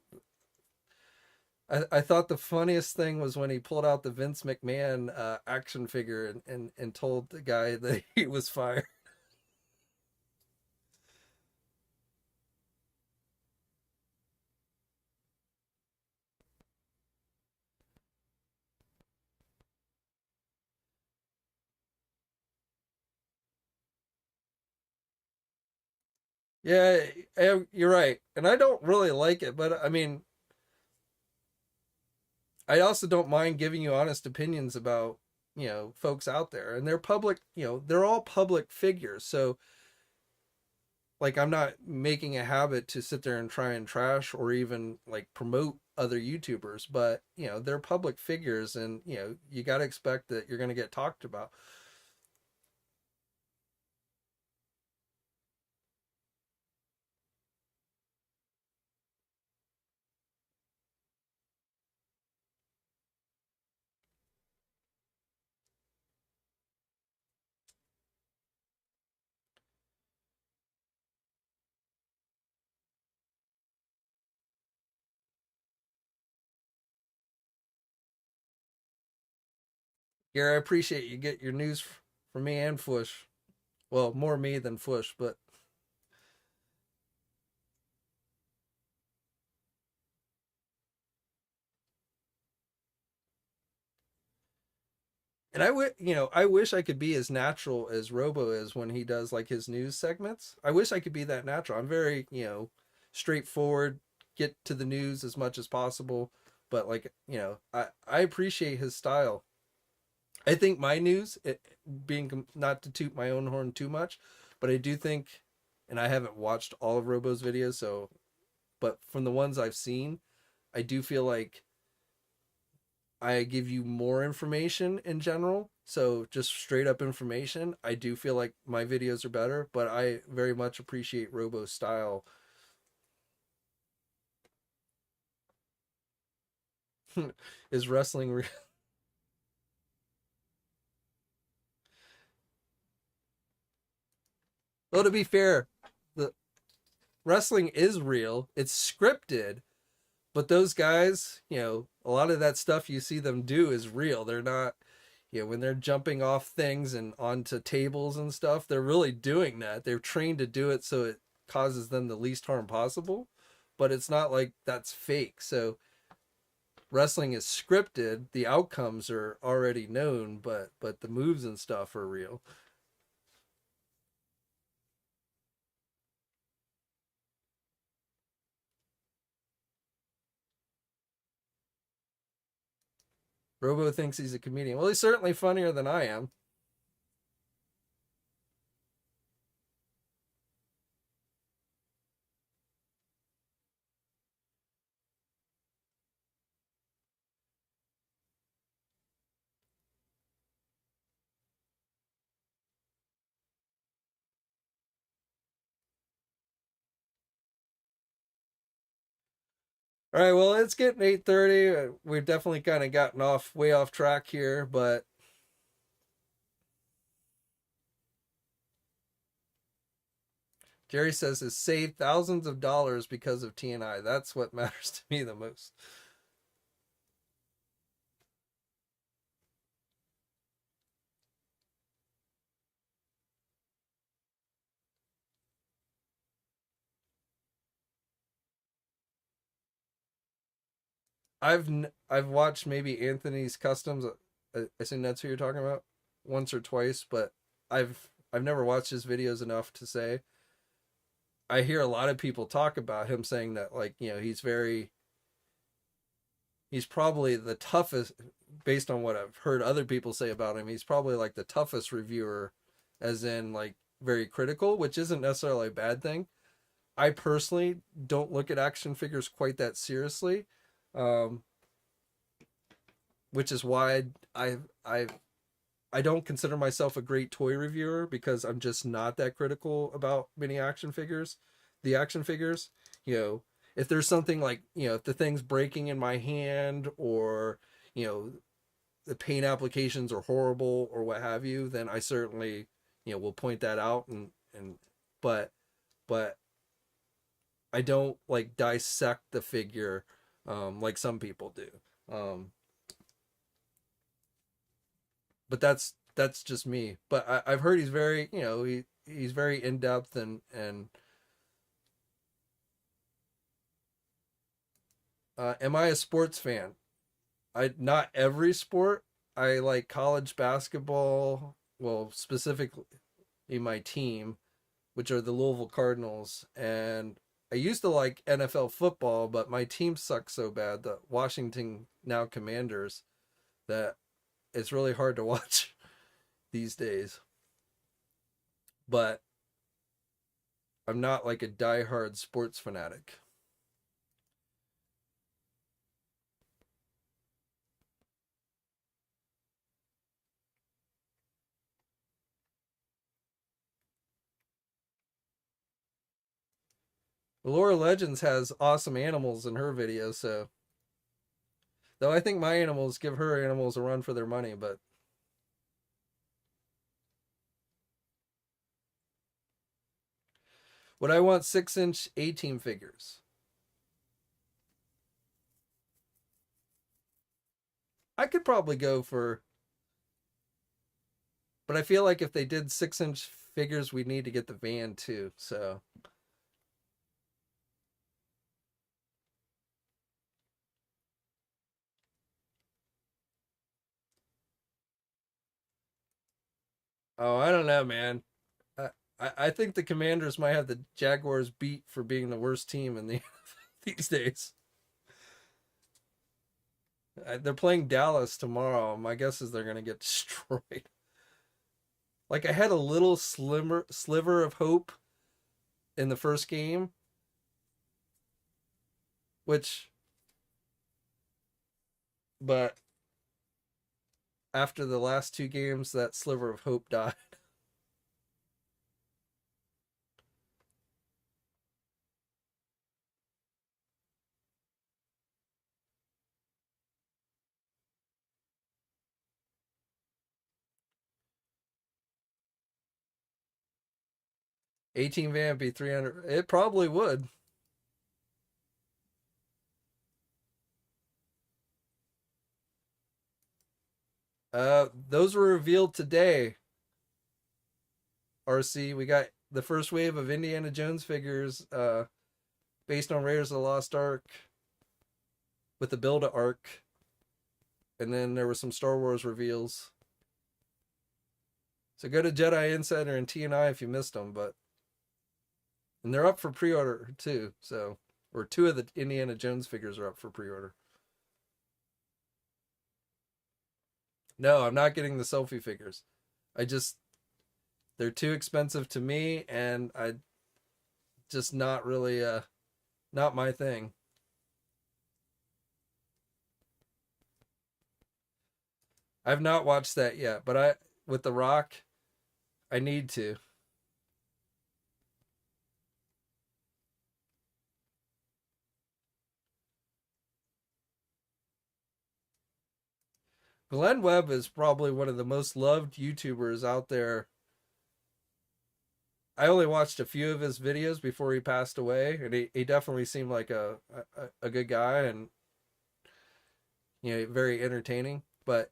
I thought the funniest thing was when he pulled out the Vince McMahon action figure and told the guy that he was fired. Yeah, you're right. And I don't really like it, but I mean, I also don't mind giving you honest opinions about, folks out there. And they're public, they're all public figures. So, like, I'm not making a habit to sit there and try and trash or even like promote other YouTubers, but, they're public figures and, you got to expect that you're going to get talked about. Gary, I appreciate you get your news from me and Fush. Well, more me than Fush, but and I wish I could be as natural as Robo is when he does like his news segments. I wish I could be that natural. I'm very, straightforward, get to the news as much as possible, but like, I appreciate his style. I think my news, being not to toot my own horn too much, but I do think, and I haven't watched all of Robo's videos, so, but from the ones I've seen, I do feel like I give you more information in general. So just straight up information. I do feel like my videos are better, but I very much appreciate Robo's style. Is wrestling real? Well, to be fair, the wrestling is real. It's scripted, but those guys, a lot of that stuff you see them do is real. They're not, when they're jumping off things and onto tables and stuff, they're really doing that. They're trained to do it so it causes them the least harm possible, but it's not like that's fake. So wrestling is scripted, the outcomes are already known, but the moves and stuff are real. Robo thinks he's a comedian. Well, he's certainly funnier than I am. All right, well, it's getting 8:30. We've definitely kind of gotten way off track here, but Jerry says has saved thousands of dollars because of TNI. That's what matters to me the most. I've watched maybe Anthony's Customs. I assume that's who you're talking about, once or twice, but I've never watched his videos enough to say. I hear a lot of people talk about him saying that like, he's probably the toughest based on what I've heard other people say about him. He's probably like the toughest reviewer as in like very critical, which isn't necessarily a bad thing. I personally don't look at action figures quite that seriously. Um, which is why I I don't consider myself a great toy reviewer because I'm just not that critical about many action figures. The action figures, if there's something like, if the thing's breaking in my hand or, you know, the paint applications are horrible or what have you, then I certainly, will point that out and but but I don't like dissect the figure like some people do. Um, but that's just me. But I've heard he's very, he's very in depth and am I a sports fan? I not every sport. I like college basketball. Well, specifically my team, which are the Louisville Cardinals, and I used to like NFL football, but my team sucks so bad, the Washington now Commanders, that it's really hard to watch these days. But I'm not like a diehard sports fanatic. Laura Legends has awesome animals in her videos, so though I think my animals give her animals a run for their money, but would I want 6-inch A-team figures? I could probably go for, but I feel like if they did 6-inch figures, we'd need to get the van too. So I don't know, man. I, I think the Commanders might have the Jaguars beat for being the worst team in the these days. They're playing Dallas tomorrow. My guess is they're going to get destroyed. Like I had a little sliver of hope in the first game, which, but after the last two games, that sliver of hope died. 18 van be 300. It probably would. Those were revealed today. RC, we got the first wave of Indiana Jones figures based on Raiders of the Lost Ark with the Build a Ark, and then there were some Star Wars reveals. So go to Jedi Insider and TNI if you missed them, but and they're up for pre-order too. So or two of the Indiana Jones figures are up for pre-order. No, I'm not getting the selfie figures. I just they're too expensive to me, and I just not really not my thing. I've not watched that yet, but I with The Rock, I need to. Glenn Webb is probably one of the most loved YouTubers out there. I only watched a few of his videos before he passed away, and he definitely seemed like a good guy and very entertaining. But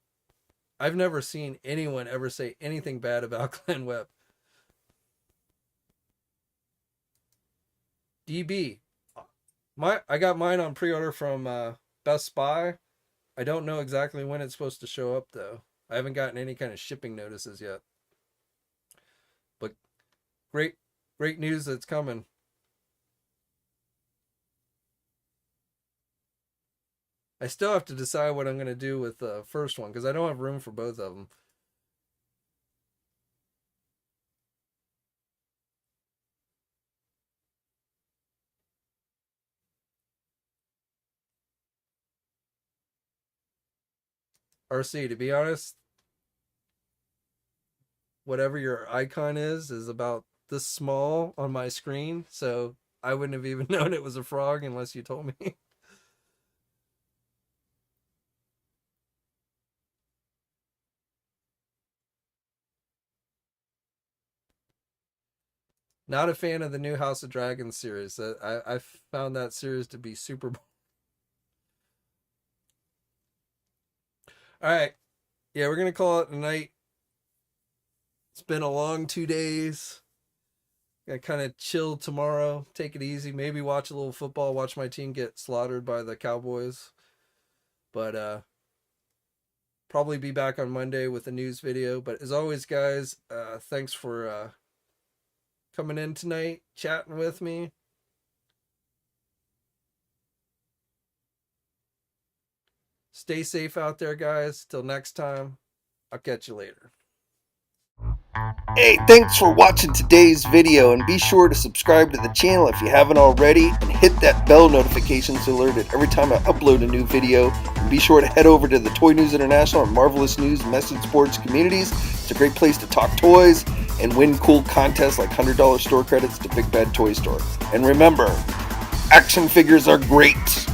I've never seen anyone ever say anything bad about Glenn Webb. DB, I got mine on pre-order from Best Buy. I don't know exactly when it's supposed to show up though. I haven't gotten any kind of shipping notices yet. But great great news that's coming. I still have to decide what I'm going to do with the first one because I don't have room for both of them. RC, to be honest, whatever your icon is about this small on my screen, so I wouldn't have even known it was a frog unless you told me. Not a fan of the new House of Dragons series. I found that series to be super. All right. Yeah, we're going to call it a night. It's been a long 2 days. Got kind of chill tomorrow. Take it easy. Maybe watch a little football. Watch my team get slaughtered by the Cowboys. But probably be back on Monday with a news video. But as always, guys, thanks for coming in tonight, chatting with me. Stay safe out there, guys. Till next time, I'll catch you later. Hey, thanks for watching today's video, and be sure to subscribe to the channel if you haven't already, and hit that bell notification so alerted every time I upload a new video. And be sure to head over to the Toy News International and Marvelous News Message Boards communities. It's a great place to talk toys and win cool contests like $100 store credits to Big Bad Toy Store. And remember, action figures are great.